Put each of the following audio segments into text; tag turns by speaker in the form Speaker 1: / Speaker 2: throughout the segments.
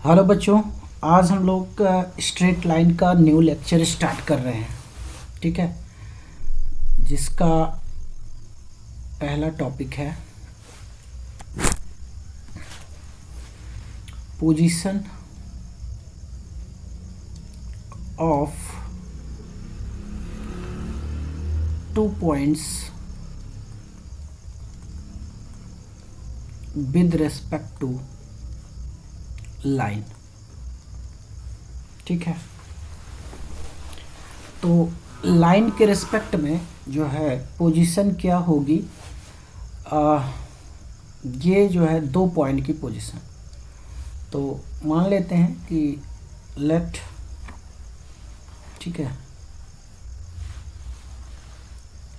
Speaker 1: Hello बच्चों, आज हम लोग स्ट्रेट लाइन का न्यू लेक्चर स्टार्ट कर रहे हैं। ठीक है, जिसका पहला टॉपिक है position of 2 points with respect to line. ठीक है, तो लाइन के रिस्पेक्ट में जो है पोजीशन क्या होगी, ये जो है 2 पॉइंट की पोजीशन। तो मान लेते हैं कि लेट, ठीक है,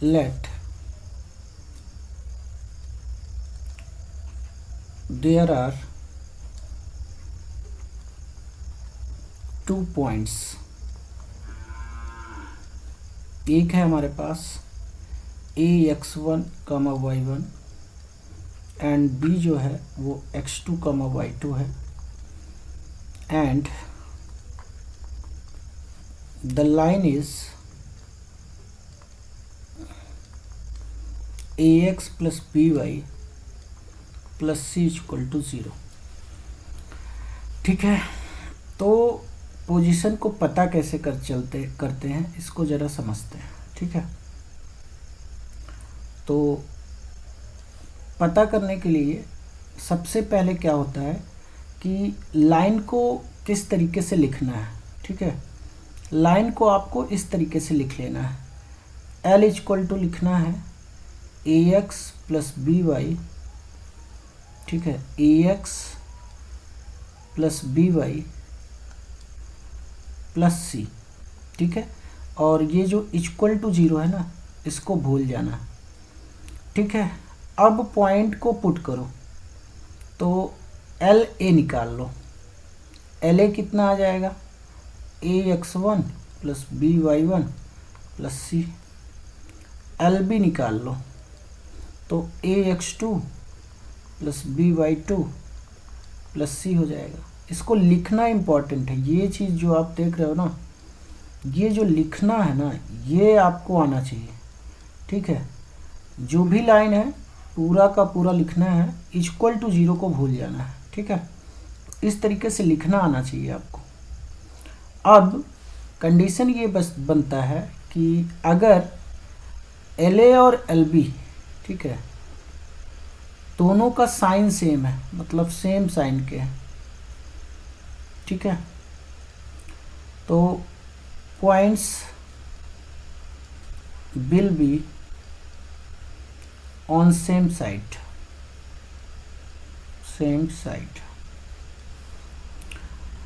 Speaker 1: लेट देयर आर 2 पॉइंट्स। एक है हमारे पास ax1, y1 एंड b जो है वो x2, y2 है, and the line is ax plus by plus c equal to 0। ठीक है, तो पोजीशन को पता कैसे करते हैं इसको ज़रा समझते हैं। ठीक है, तो पता करने के लिए सबसे पहले क्या होता है कि लाइन को किस तरीके से लिखना है। ठीक है, लाइन को आपको इस तरीके से लिख लेना है। L इक्वल टू लिखना है ax प्लस by, ठीक है, ax प्लस by प्लस सी। ठीक है, और ये जो इक्वल टू 0 है ना, इसको भूल जाना। ठीक है, अब पॉइंट को पुट करो तो एल ए निकाल लो। एल ए कितना आ जाएगा, ax1 प्लस by1 प्लस सी। एल बी निकाल लो तो ax2 प्लस by2 प्लस सी हो जाएगा। इसको लिखना इम्पॉर्टेंट है, ये चीज़ जो आप देख रहे हो ना, ये जो लिखना है ना, ये आपको आना चाहिए। ठीक है, जो भी लाइन है पूरा का पूरा लिखना है, इक्वल टू 0 को भूल जाना है। ठीक है, इस तरीके से लिखना आना चाहिए आपको। अब कंडीशन ये बस बनता है कि अगर एल ए और एल बी, ठीक है, दोनों का साइन सेम है, मतलब सेम साइन के हैं, ठीक है, तो points will be on same side. Same side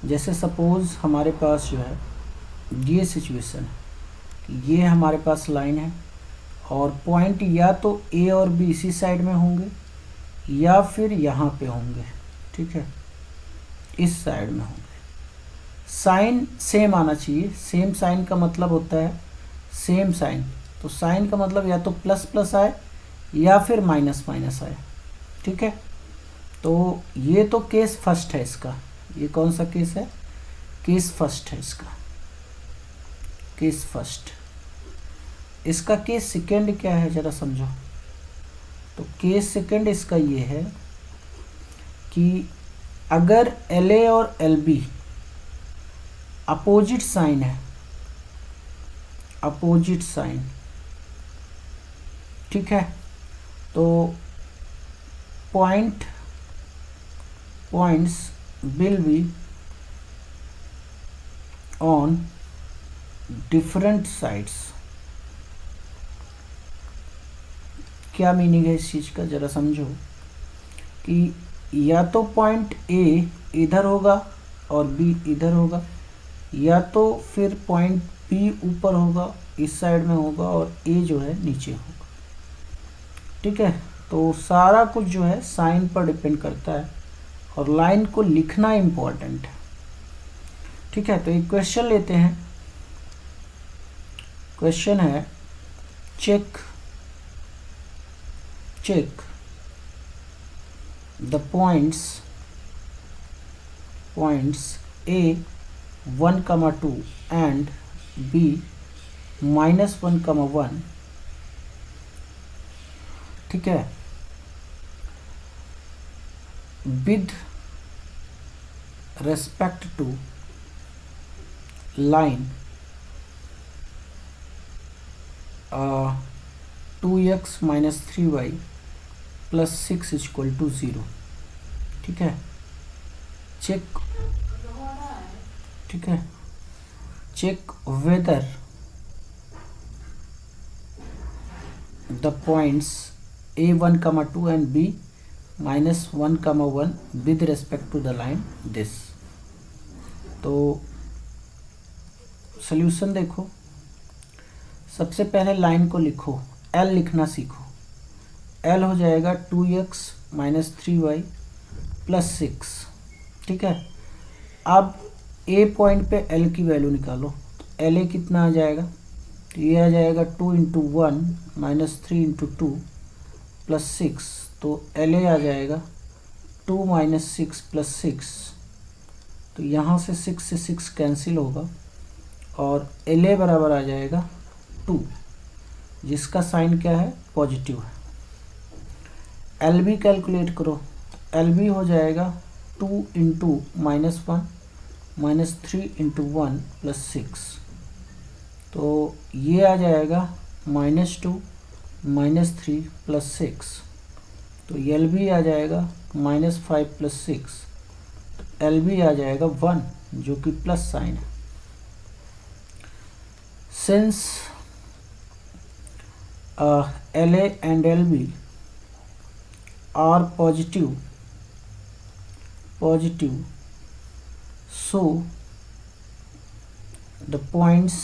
Speaker 1: जैसे सपोज हमारे पास जो है ये सिचुएशन है, ये हमारे पास लाइन है और पॉइंट या तो ए और बी इसी साइड में होंगे या फिर यहाँ पे होंगे। ठीक है, इस साइड में होंगे। साइन सेम आना चाहिए। सेम साइन का मतलब होता है सेम साइन, तो साइन का मतलब या तो प्लस प्लस आए या फिर माइनस माइनस आए। ठीक है, तो ये तो केस फर्स्ट है इसका। ये कौन सा केस है, केस फर्स्ट है इसका, केस फर्स्ट। इसका केस सेकेंड क्या है जरा समझो। तो केस सेकेंड इसका ये है कि अगर एल ए और एल बी अपोजिट साइन है, अपोजिट साइन, ठीक है, तो points will be on different sides. क्या मीनिंग है इस चीज़ का जरा समझो कि या तो पॉइंट ए इधर होगा और बी इधर होगा, या तो फिर पॉइंट बी ऊपर होगा, इस साइड में होगा, और ए जो है नीचे होगा। ठीक है, तो सारा कुछ जो है साइन पर डिपेंड करता है और लाइन को लिखना इम्पोर्टेंट है। ठीक है, तो एक क्वेश्चन लेते हैं। क्वेश्चन है check the points points A 1,2 एंड B -1,1, ठीक है, with respect to line 2x - 3y + 6 = 0, ठीक है। चेक, ठीक है, check whether the points A 1,2 एंड B -1,1 with respect to the line this. तो सॉल्यूशन देखो, सबसे पहले लाइन को लिखो, L लिखना सीखो। L हो जाएगा 2x - 3y + 6, ठीक है। अब A पॉइंट पे L की वैल्यू निकालो, तो LA कितना आ जाएगा, तो ये आ जाएगा 2 × 1 - 3 × 2 + 6, तो LA आ जाएगा 2 - 6 + 6, तो यहाँ से 6 से 6 कैंसिल होगा और LA बराबर आ जाएगा 2, जिसका साइन क्या है, पॉजिटिव है। LB कैलकुलेट करो, LB हो जाएगा 2 × -1 - 3 × 1 + 6, तो ये आ जाएगा -2 - 3 + 6, तो LB आ जाएगा -5 + 6, तो LB आ जाएगा 1, जो कि प्लस साइन है। Since LA and LB are positive, so the points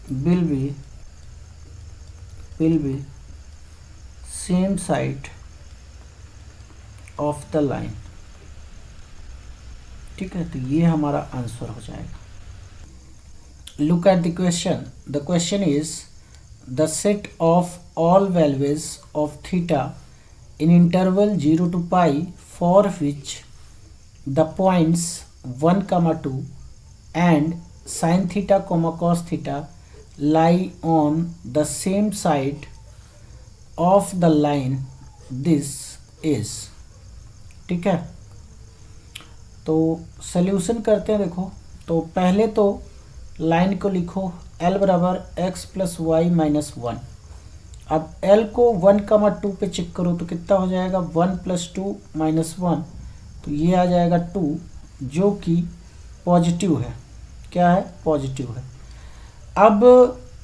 Speaker 1: will be same side of the line, ठीक है। तो ये हमारा आंसर हो जाएगा। Look at the question. The question is the set of all values of theta in interval 0 to pi for which the points 1,2 and sin theta, cos theta lie on the same side of the line this is, ठीक है। तो solution करते हैं। देखो, तो पहले तो line को लिखो, L बराबर x + y - 1। अब L को 1,2 पे चेक करो तो कितना हो जाएगा, 1 + 2 - 1, तो ये आ जाएगा 2, जो कि पॉजिटिव है। क्या है, पॉजिटिव है। अब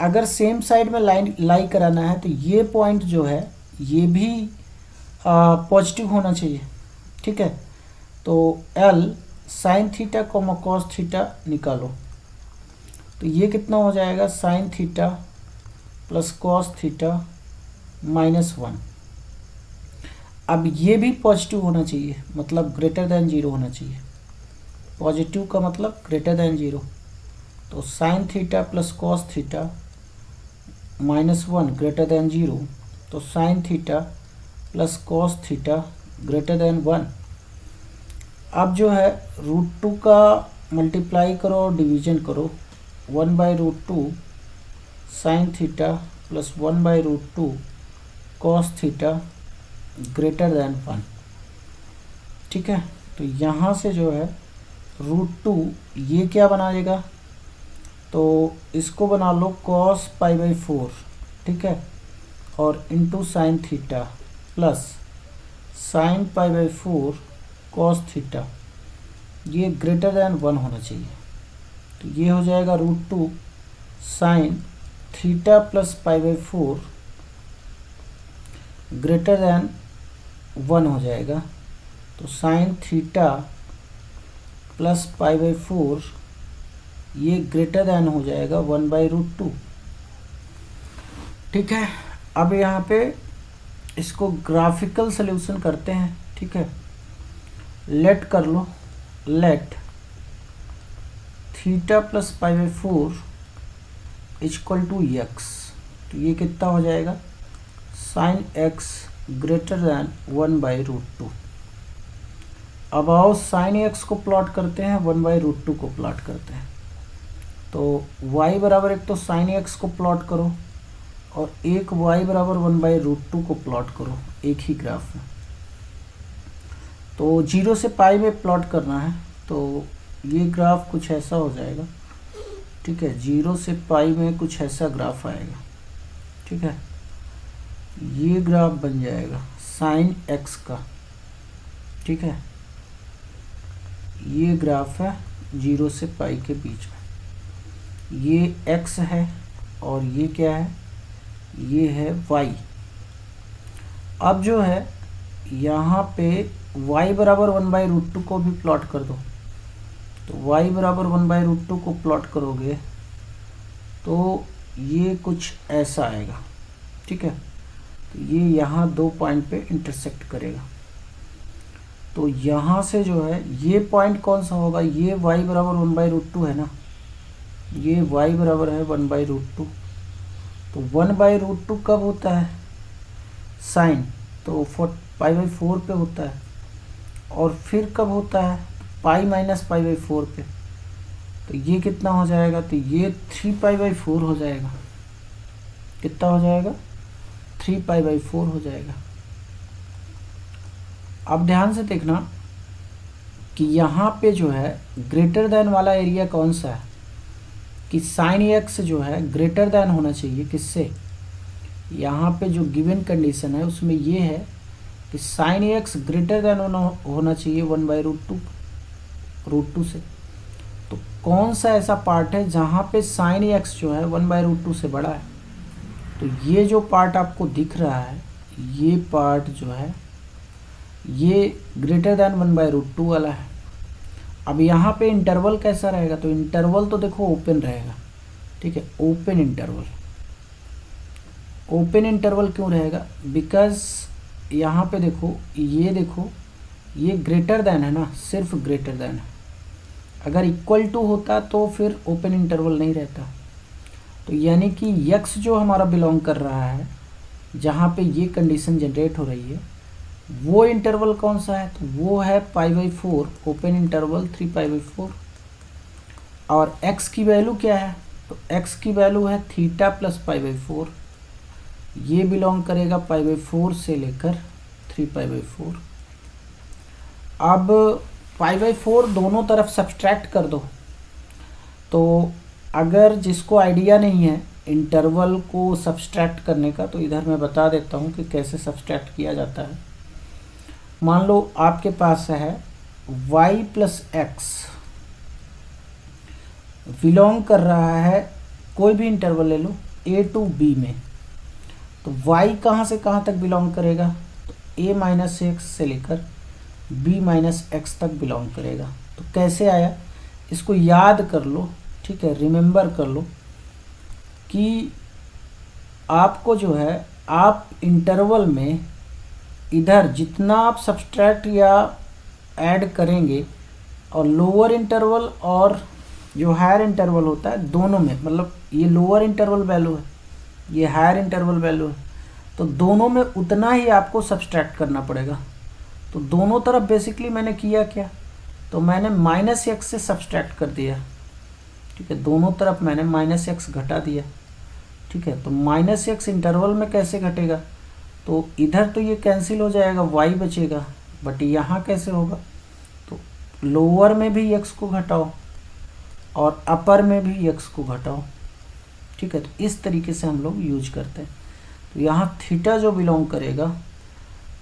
Speaker 1: अगर सेम साइड में लाइन लाई कराना है तो ये पॉइंट जो है ये भी पॉजिटिव होना चाहिए, ठीक है। तो L sin theta, cos theta निकालो, तो ये कितना हो जाएगा, sin थीटा + cos थीटा -1। अब ये भी पॉजिटिव होना चाहिए, मतलब >0 होना चाहिए। पॉजिटिव का मतलब >0, तो sin थीटा + cos थीटा -1 >0, तो sin थीटा + cos थीटा >1। अब जो है √2 का मल्टीप्लाई करो और डिवीजन करो, 1/√2 sin थीटा + 1/√2 cos थीटा >1, ठीक है। तो यहाँ से जो है √2 ये क्या बनाएगा, तो इसको बना लो cos π/4, ठीक है, और into sin theta plus sin π/4 cos theta, ये >1 होना चाहिए। तो ये हो जाएगा √2 sin थीटा + π/4 >1 हो जाएगा। तो sin थीटा + π/4 ये >1 हो जाएगा 1/√2, ठीक है। अब यहाँ पे इसको ग्राफिकल सॉल्यूशन करते हैं, ठीक है। लेट कर लो, लेट थीटा + π/4 = x, तो ये कितना हो जाएगा, sin x > 1/√2। अबाउ साइन एक्स को प्लॉट करते हैं, 1/√2 को प्लॉट करते हैं। तो y बराबर एक तो साइन एक्स को प्लॉट करो और एक y बराबर 1/√2 को प्लॉट करो एक ही ग्राफ में। तो 0 से पाई में प्लॉट करना है, तो ये ग्राफ कुछ ऐसा हो जाएगा, ठीक है। 0 से पाई में कुछ ऐसा ग्राफ आएगा, ठीक है। ये ग्राफ बन जाएगा साइन एक्स का, ठीक है। ये ग्राफ है 0 से पाई के बीच में, ये x है और ये क्या है, ये है y। अब जो है यहाँ पे y बराबर 1/√2 को भी प्लॉट कर दो। तो y बराबर 1/√2 को प्लॉट करोगे तो ये कुछ ऐसा आएगा, ठीक है। तो ये यहाँ 2 पॉइंट पे इंटरसेक्ट करेगा। तो यहाँ से जो है ये पॉइंट कौन सा होगा, ये y बराबर 1/√2 है ना, ये y बराबर है 1/√2। तो 1/√2 कब होता है साइन, तो π/4 पे होता है। और फिर कब होता है पाई माइनस π/4 पे। तो ये कितना हो जाएगा, तो ये 3π/4 हो जाएगा। कितना हो जाएगा, 3π/4 हो जाएगा। अब ध्यान से देखना कि यहाँ पे जो है ग्रेटर देन वाला एरिया कौन सा है, कि साइन एक्स जो है ग्रेटर देन होना चाहिए किससे, यहाँ पे जो गिवन कंडीशन है उसमें ये है कि साइन एक्स ग्रेटर देन होना चाहिए 1/√2 से। तो कौन सा ऐसा पार्ट है जहाँ पे साइन एक्स जो है 1/√2 से बड़ा है। तो ये जो पार्ट आपको दिख रहा है, ये पार्ट जो है ये ग्रेटर देन 1/√2 वाला है। अब यहाँ पे इंटरवल कैसा रहेगा, तो इंटरवल तो देखो ओपन रहेगा, ठीक है। ओपन इंटरवल, ओपन इंटरवल क्यों रहेगा, बिकॉज यहाँ पे देखो ये ग्रेटर देन है ना, सिर्फ ग्रेटर देन है। अगर इक्वल टू होता तो फिर ओपन इंटरवल नहीं रहता। तो यानी कि x जो हमारा बिलोंग कर रहा है जहाँ पे ये कंडीशन जनरेट हो रही है, वो इंटरवल कौन सा है, तो वो है π/4, ओपन इंटरवल 3π/4। और x की वैल्यू क्या है, तो x की वैल्यू है थीटा प्लस π/4। ये बिलोंग करेगा π/4 से लेकर 3π/4। अब π/4 दोनों तरफ सब्सट्रैक्ट कर दो। तो अगर जिसको आइडिया नहीं है इंटरवल को सब्सट्रैक्ट करने का, तो इधर मैं बता देता हूँ कि कैसे सब्सट्रैक्ट किया जाता है। मान लो आपके पास है y प्लस एक्स बिलोंग कर रहा है, कोई भी इंटरवल ले लो a टू b में। तो y कहाँ से कहाँ तक बिलोंग करेगा, तो a माइनस एक्स से लेकर b माइनस एक्स तक बिलोंग करेगा। तो कैसे आया, इसको याद कर लो, ठीक है, रिमेंबर कर लो कि आपको जो है आप इंटरवल में इधर जितना आप सब्सट्रैक्ट या ऐड करेंगे, और लोअर इंटरवल और जो हायर इंटरवल होता है दोनों में, मतलब ये लोअर इंटरवल वैल्यू है, ये हायर इंटरवल वैल्यू है, तो दोनों में उतना ही आपको सब्सट्रैक्ट करना पड़ेगा। तो दोनों तरफ बेसिकली मैंने किया क्या, तो मैंने माइनस एक्स से सब्सट्रैक्ट कर दिया, ठीक है। दोनों तरफ मैंने माइनस एक्स घटा दिया, ठीक है। तो माइनस एक्स इंटरवल में कैसे घटेगा, तो इधर तो ये कैंसिल हो जाएगा, y बचेगा, बट यहाँ कैसे होगा, तो लोअर में भी x को घटाओ और अपर में भी x को घटाओ, ठीक है। तो इस तरीके से हम लोग यूज करते हैं। तो यहाँ थीटा जो बिलोंग करेगा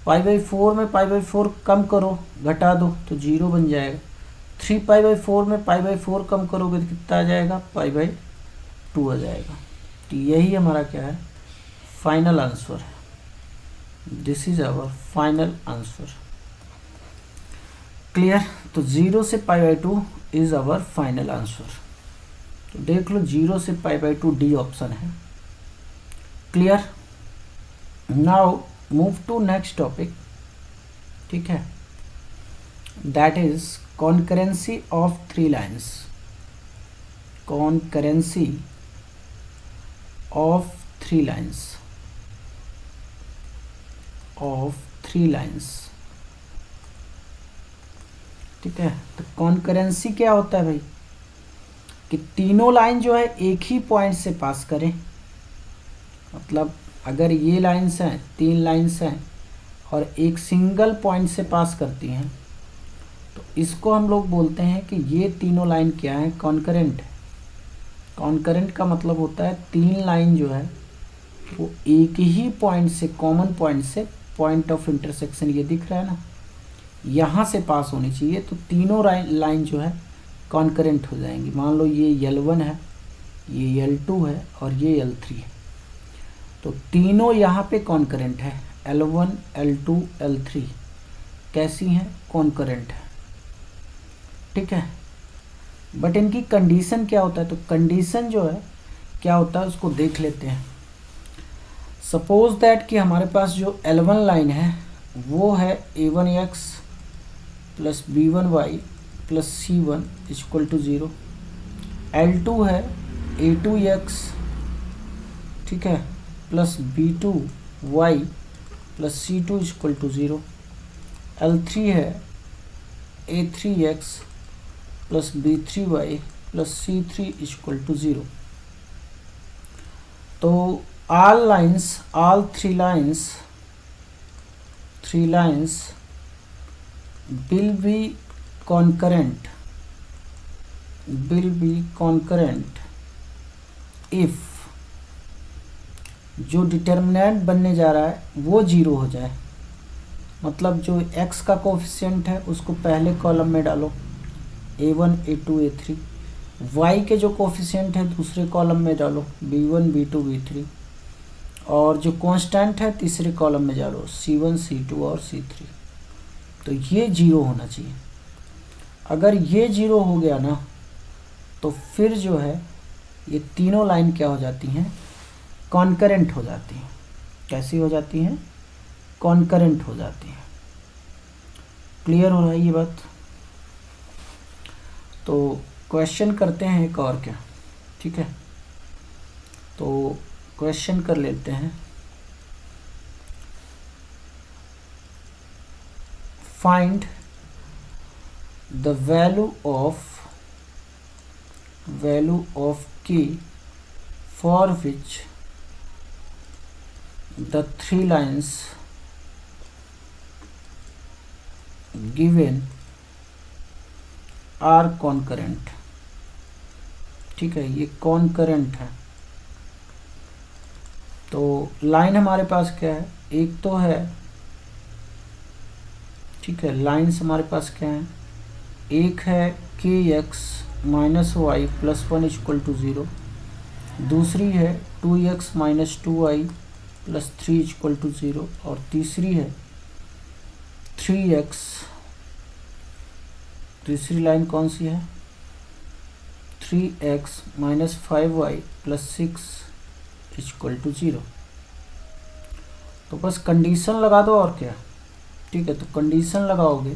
Speaker 1: π/4 में π/4 कम करो, घटा दो तो 0 बन जाएगा। 3π/4 में π/4 कम करोगे तो कितना आ जाएगा, π/2 आ जाएगा। तो यही हमारा क्या है, फाइनल आंसर है। This is our final answer, clear. तो 0 से π/2 इज आवर फाइनल आंसर। तो देख लो 0 से π/2 डी ऑप्शन है, clear. Now move to next topic, ठीक है, that is concurrency of 3 lines. Concurrency of 3 lines, of 3 lines। ठीक है। तो कॉन्करेंसी क्या होता है भाई कि तीनों लाइन जो है एक ही पॉइंट से पास करें। मतलब अगर ये लाइन्स हैं, 3 लाइन्स हैं और एक सिंगल पॉइंट से पास करती हैं, तो इसको हम लोग बोलते हैं कि ये तीनों लाइन क्या है, कॉन्करेंट है। कॉन्करेंट का मतलब होता है 3 लाइन जो है वो एक ही पॉइंट से, कॉमन पॉइंट से, पॉइंट ऑफ इंटरसेक्शन ये दिख रहा है ना, यहाँ से पास होनी चाहिए। तो तीनों लाइन जो है कॉन्करेंट हो जाएंगी। मान लो ये L1 है, ये L2 है और ये L3 है, तो तीनों यहाँ पे कॉन्करेंट है। L1, L2, L3 कैसी हैं, कॉन्करेंट है, ठीक है। बट इनकी कंडीशन क्या होता है, तो कंडीशन जो है क्या होता है उसको देख लेते हैं। सपोज दैट कि हमारे पास जो L1 लाइन है वो है a1x plus b1y plus c1 equal to 0। L2 है a2x, ठीक है, plus b2y plus c2 equal to 0। L3 है a3x plus b3y plus c3 equal to 0। तो all three lines will be concurrent if जो determinant बनने जा रहा है वो 0 हो जाए। मतलब जो x का कोफिशिएंट है उसको पहले कॉलम में डालो, a1, a2, a3। y के जो कोफिशिएंट है दूसरे कॉलम में डालो, b1, b2, b3। और जो कांस्टेंट है तीसरे कॉलम में डालो, c1, c2 और c3। तो ये 0 होना चाहिए। अगर ये 0 हो गया ना तो फिर जो है ये तीनों लाइन क्या हो जाती हैं, कॉन्करेंट हो जाती हैं। कैसी हो जाती हैं, कॉन्करेंट हो जाती हैं। क्लियर हो रहा है ये बात। तो क्वेश्चन करते हैं एक और क्या, ठीक है। तो क्वेश्चन कर लेते हैं। Find the value of k for which the 3 lines given are concurrent। ठीक है, ये कॉन्करेंट है। तो लाइन हमारे पास क्या है, एक तो है, ठीक है, लाइन्स हमारे पास क्या है, एक है kx minus y plus 1 equal to 0, दूसरी है 2x minus 2y plus 3 equal to 0, और तीसरी है 3x। तीसरी लाइन कौन सी है, 3x minus 5y plus 6 equal to 0। तो बस कंडीशन लगा दो और क्या, ठीक है। तो कंडीशन लगाओगे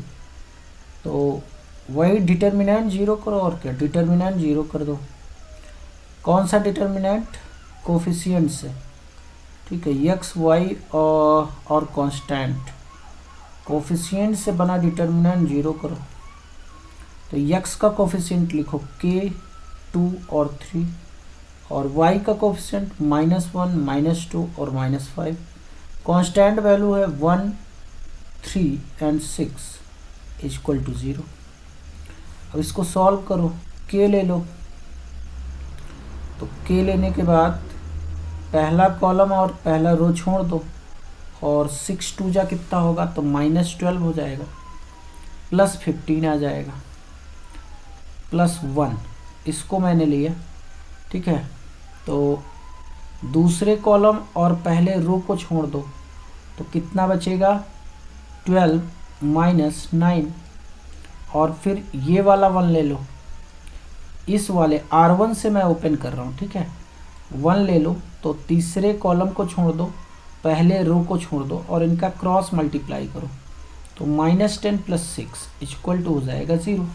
Speaker 1: तो वही डिटर्मिनेंट 0 करो और क्या, डिटर्मिनेंट 0 कर दो। कौन सा डिटर्मिनेंट, कोफिशिएंट से, ठीक है, एक्स वाई और कांस्टेंट, कोफिशिएंट से बना डिटर्मिनेंट 0 करो। तो एक्स का कोफिशिएंट लिखो k, 2 और 3, और y का कोफिशिएंट -1, -2 और -5। कांस्टेंट वैल्यू है 1, 3 एंड 6 इक्वल टू 0। अब इसको सॉल्व करो, k ले लो। तो k लेने के बाद पहला कॉलम और पहला रो छोड़ दो, और 6 2 जा कितना होगा, तो -12 हो जाएगा, प्लस 15 आ जाएगा, प्लस 1 इसको मैंने लिया, ठीक है। तो दूसरे कॉलम और पहले रो को छोड़ दो, तो कितना बचेगा, 12 माइनस 9, और फिर ये वाला 1 ले लो। इस वाले R1 से मैं ओपन कर रहा हूँ, ठीक है, 1 ले लो। तो तीसरे कॉलम को छोड़ दो, पहले रो को छोड़ दो, और इनका क्रॉस मल्टीप्लाई करो। तो -10 प्लस 6 इक्वल टू हो जाएगा 0।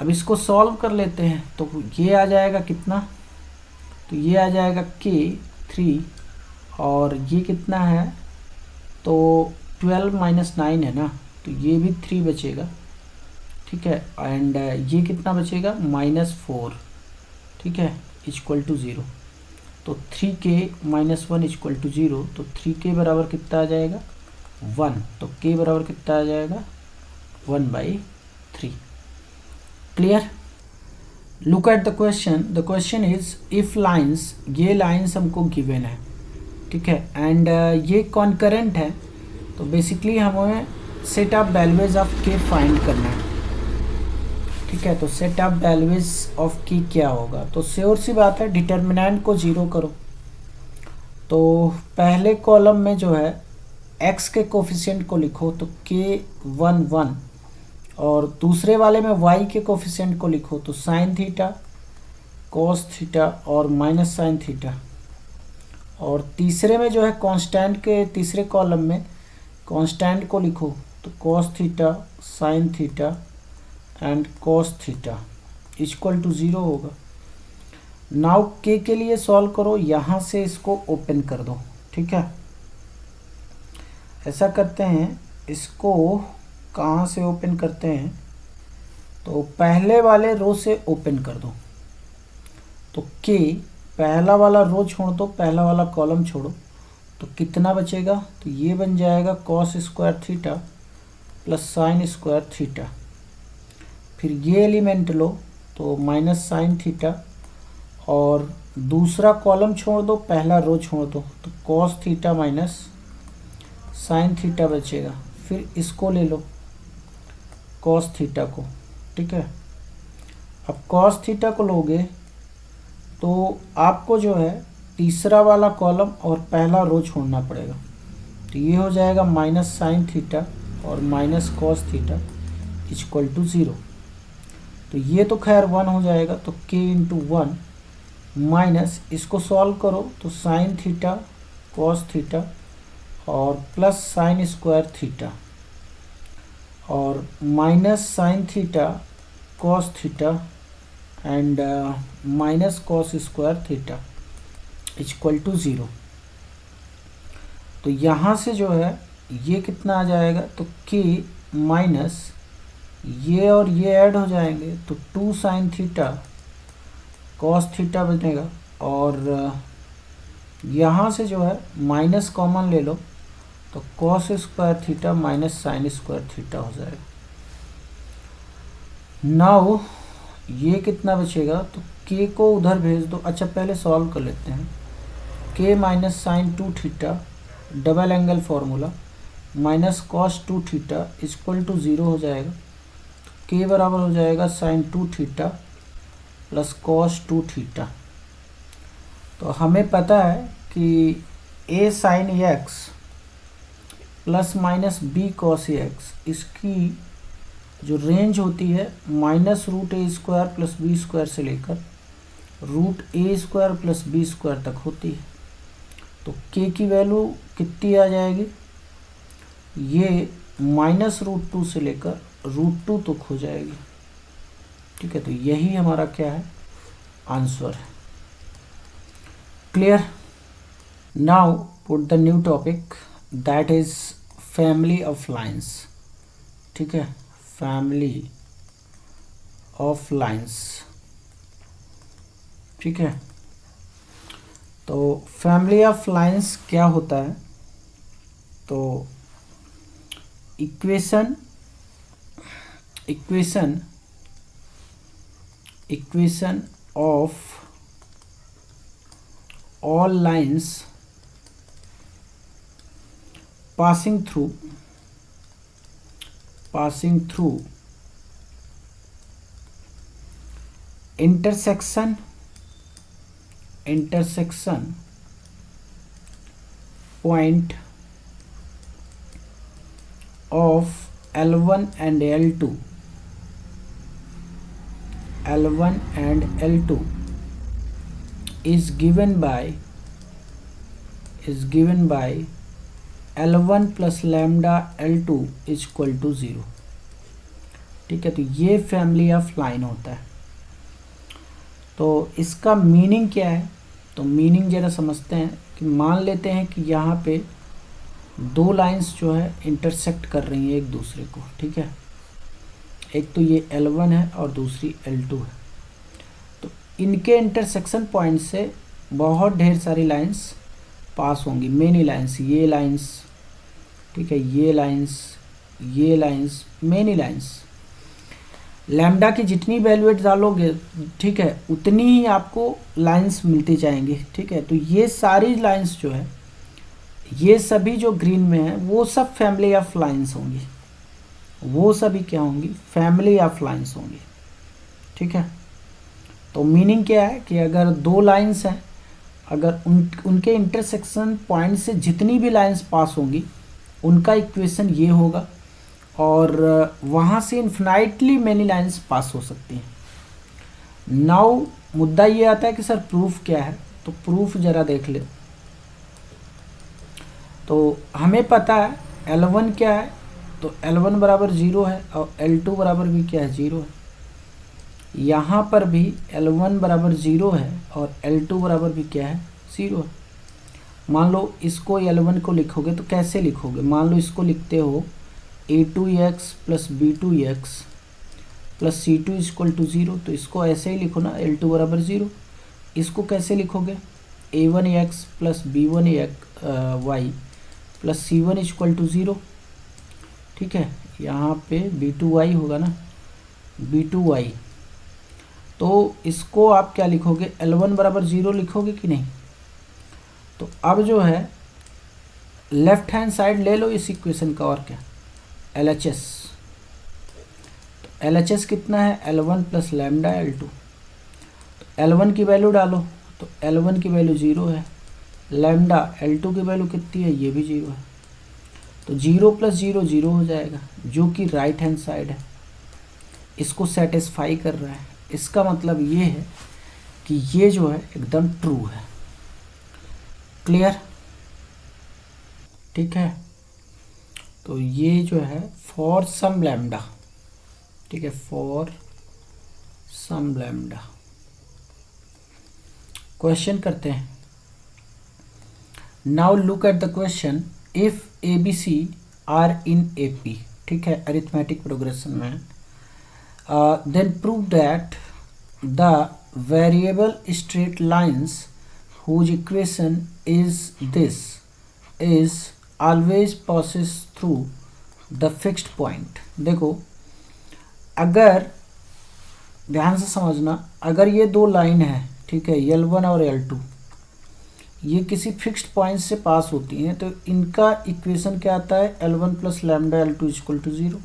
Speaker 1: अब इसको सॉल्व कर लेते हैं। तो ये आ जाएगा कितना, तो ये आ जाएगा k 3, और ये कितना है, तो 12 माइनस 9 है ना, तो ये भी 3 बचेगा, ठीक है, एंड ये कितना बचेगा -4, ठीक है, इक्वल टू 0। तो 3k - 1 इक्वल टू 0, तो 3k बराबर कितना आ जाएगा 1, तो k बराबर कितना आ जाएगा 1/3। Clear. Look at the question is if lines, ये लाइंस हमको गिवन है, ठीक है, एंड ये कॉन्करेंट है, तो बेसिकली हमें सेट ऑफ वैल्यूज ऑफ के फाइंड करना है, ठीक है। तो सेट ऑफ वैल्यूज ऑफ की क्या होगा, तो श्योर सी बात है डिटर्मिनेंट को 0 करो। तो पहले कॉलम में जो है x के कोफिशिएंट को लिखो तो k 1 और दूसरे वाले में y के कोफिशिएंट को लिखो तो साइन थीटा, कॉस थीटा और माइनस साइन थीटा। और तीसरे में जो है कांस्टेंट के तीसरे कॉलम में कांस्टेंट को लिखो तो cos theta, sine theta and cos theta equal to 0 होगा। नाउ के लिए सॉल्व करो, यहाँ से इसको ओपन कर दो, ठीक है। ऐसा करते हैं, इसको कहाँ से ओपन करते हैं, तो पहले वाले रो से ओपन कर दो। तो के पहला वाला रो छोड़ दो, पहला वाला कॉलम छोड़ो, तो कितना बचेगा, तो ये बन जाएगा cos square theta plus sine square theta. फिर ये एलिमेंट लो तो माइनस साइन थीटा और दूसरा कॉलम छोड़ दो, पहला रो छोड़ दो, तो cos theta minus sine theta बचेगा। फिर इसको ले लो कॉस थीटा को, ठीक है। अब कॉस थीटा को लोगे तो आपको जो है तीसरा वाला कॉलम और पहला रो छोड़ना पड़ेगा, तो ये हो जाएगा माइनस साइन थीटा और minus cos theta equal to 0। तो ये तो खैर 1 हो जाएगा, तो k इंटू 1 माइनस इसको सॉल्व करो तो साइन थीटा कॉस थीटा और प्लस साइन स्क्वायर थीटा और minus sine theta cos theta and minus cos square theta equal to 0। तो यहाँ से जो है ये कितना आ जाएगा, तो k माइनस ये और ये ऐड हो जाएंगे तो 2 साइन थीटा कॉस थीटा बनेगा और यहाँ से जो है माइनस कॉमन ले लो तो cos square theta minus sign square theta हो जाएगा। नाउ ये कितना बचेगा, तो k को उधर भेज दो। अच्छा पहले सॉल्व कर लेते हैं। k minus sine 2 theta double angle formula minus cos 2 theta equal to 0 हो जाएगा। k बराबर हो जाएगा sine 2 theta plus cos 2 theta. तो हमें पता है कि a sine x plus minus b cos x, इसकी जो रेंज होती है -√a² प्लस b स्क्वायर से लेकर √a² प्लस b स्क्वायर तक होती है। तो k की वैल्यू कितनी आ जाएगी, ये -√2 से लेकर √2 तक हो जाएगी, ठीक है। तो यही हमारा क्या है, आंसर है। Clear. Now put the new topic that is family of lines, ठीक है, फैमिली ऑफ लाइंस, ठीक है। तो फैमिली ऑफ लाइंस क्या होता है, तो equation of all lines passing through intersection point of L1 and L2 is given by L1 plus lambda L2 equal to 0, ठीक है। तो ये फैमिली ऑफ लाइन होता है। तो इसका मीनिंग क्या है, तो मीनिंग जरा समझते हैं कि मान लेते हैं कि यहाँ पे दो लाइंस जो है इंटरसेक्ट कर रही हैं एक दूसरे को, ठीक है। एक तो ये L1 है और दूसरी L2 है। तो इनके इंटरसेक्शन पॉइंट से बहुत ढेर सारी लाइंस पास होंगी, मेनी लाइंस, ये लाइंस, ठीक है, ये लाइंस, मेनी लाइंस। लैम्डा की जितनी वैल्यूएट डालोगे, ठीक है, उतनी ही आपको लाइंस मिलती जाएंगी, ठीक है। तो ये सारी लाइंस जो है, ये सभी जो ग्रीन में है वो सब फैमिली ऑफ लाइंस होंगी, वो सभी क्या होंगी, फैमिली ऑफ लाइंस होंगी, ठीक है। तो मीनिंग क्या है कि अगर दो लाइंस हैं, अगर उनके इंटरसेक्शन पॉइंट से जितनी भी लाइंस पास होंगी उनका इक्वेशन ये होगा, और वहाँ से इन्फिनाइटली मैनी लाइंस पास हो सकती हैं। नाउ मुद्दा ये आता है कि सर प्रूफ क्या है, तो प्रूफ ज़रा देख ले। तो हमें पता है L1 क्या है, तो L1 बराबर 0 है और L2 बराबर भी क्या है, 0 है। यहाँ पर भी L1 बराबर 0 है और L2 बराबर भी क्या है, 0 है। मान लो इसको L1 को लिखोगे तो कैसे लिखोगे, मान लो इसको लिखते हो a2x plus b2x plus c2 equal to 0, तो इसको ऐसे ही लिखो ना, L2 बराबर 0। इसको कैसे लिखोगे, a1x plus b1y plus c1 equal to 0, ठीक है। यहाँ पे b2y होगा ना, b2y, तो इसको आप क्या लिखोगे, L1 बराबर 0 लिखोगे कि नहीं। तो अब जो है लेफ्ट हैंड साइड ले लो इस इक्वेशन का, और क्या, LHS। तो LHS कितना है, L1 प्लस लैम्डा L2। तो L1 की वैल्यू डालो, तो L1 की वैल्यू 0 है, लैम्डा L2 की वैल्यू कितनी है, ये भी 0 है। तो 0 प्लस 0 0 हो जाएगा, जो कि राइट हैंड साइड है, इसको सेटिस्फाई कर रहा है। इसका मतलब ये है कि ये जो है एकदम ट्रू है। क्लियर, ठीक है। तो ये जो है फॉर सम लैम्डा, ठीक है, फॉर सम लैम्डा। क्वेश्चन करते हैं। Now look at the question, if ABC are in AP, ठीक है, अरिथमेटिक प्रोग्रेशन में, then prove that the variable straight lines whose equation is this is always passes through the fixed point। देखो, अगर ध्यान से समझना, अगर ये दो लाइन है, ठीक है, L1 और L2, ये किसी फिक्स्ड पॉइंट से पास होती हैं, तो इनका इक्वेशन क्या आता है, L1 plus lambda L2 equal to 0।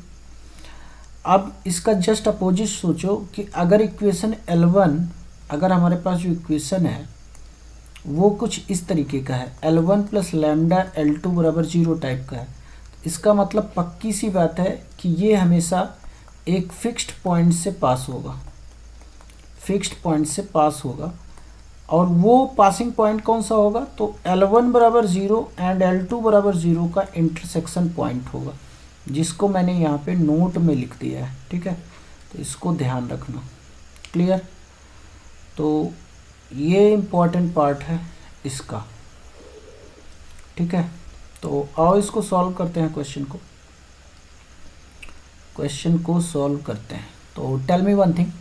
Speaker 1: अब इसका जस्ट अपोजिट सोचो कि अगर इक्वेशन L1, अगर हमारे पास जो इक्वेशन है वो कुछ इस तरीके का है, L1 प्लस लैम्डा L2 बराबर 0 टाइप का है, इसका मतलब पक्की सी बात है कि ये हमेशा एक फिक्स्ड पॉइंट से पास होगा, फिक्स्ड पॉइंट से पास होगा। और वो पासिंग पॉइंट कौन सा होगा, तो L1 बराबर 0 एंड L2 बराबर 0 का इंटरसेक्शन पॉइंट होगा, जिसको मैंने यहाँ पे नोट में लिख दिया है, ठीक है। तो इसको ध्यान रखना। क्लियर, तो ये इम्पॉर्टेंट पार्ट है इसका, ठीक है। तो आओ इसको सॉल्व करते हैं, क्वेश्चन को सॉल्व करते हैं। तो टेल मी वन थिंग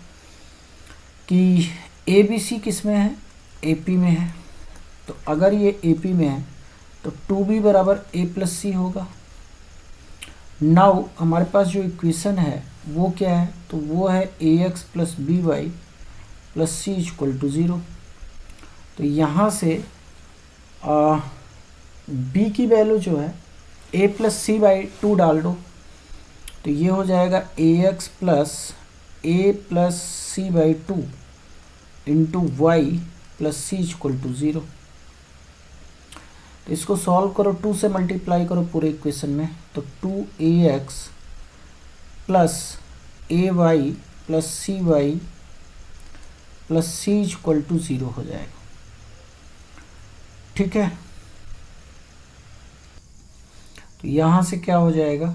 Speaker 1: कि ABC किस में है, AP में है। तो अगर ये AP में है तो 2B बराबर A प्लस C होगा। नाउ हमारे पास जो इक्वेशन है वो क्या है, तो वो है AX plus BY plus C equal to 0। तो यहाँ से B की वैल्यू जो है A प्लस C बाई 2 डाल दो, तो ये हो जाएगा AX plus A plus C by 2 into Y plus C equal to 0। तो इसको सॉल्व करो, 2 से मल्टीप्लाई करो पूरे इक्वेशन में, तो 2AX plus AY plus CY plus C equal to 0 हो जाएगा, ठीक है। तो यहाँ से क्या हो जाएगा,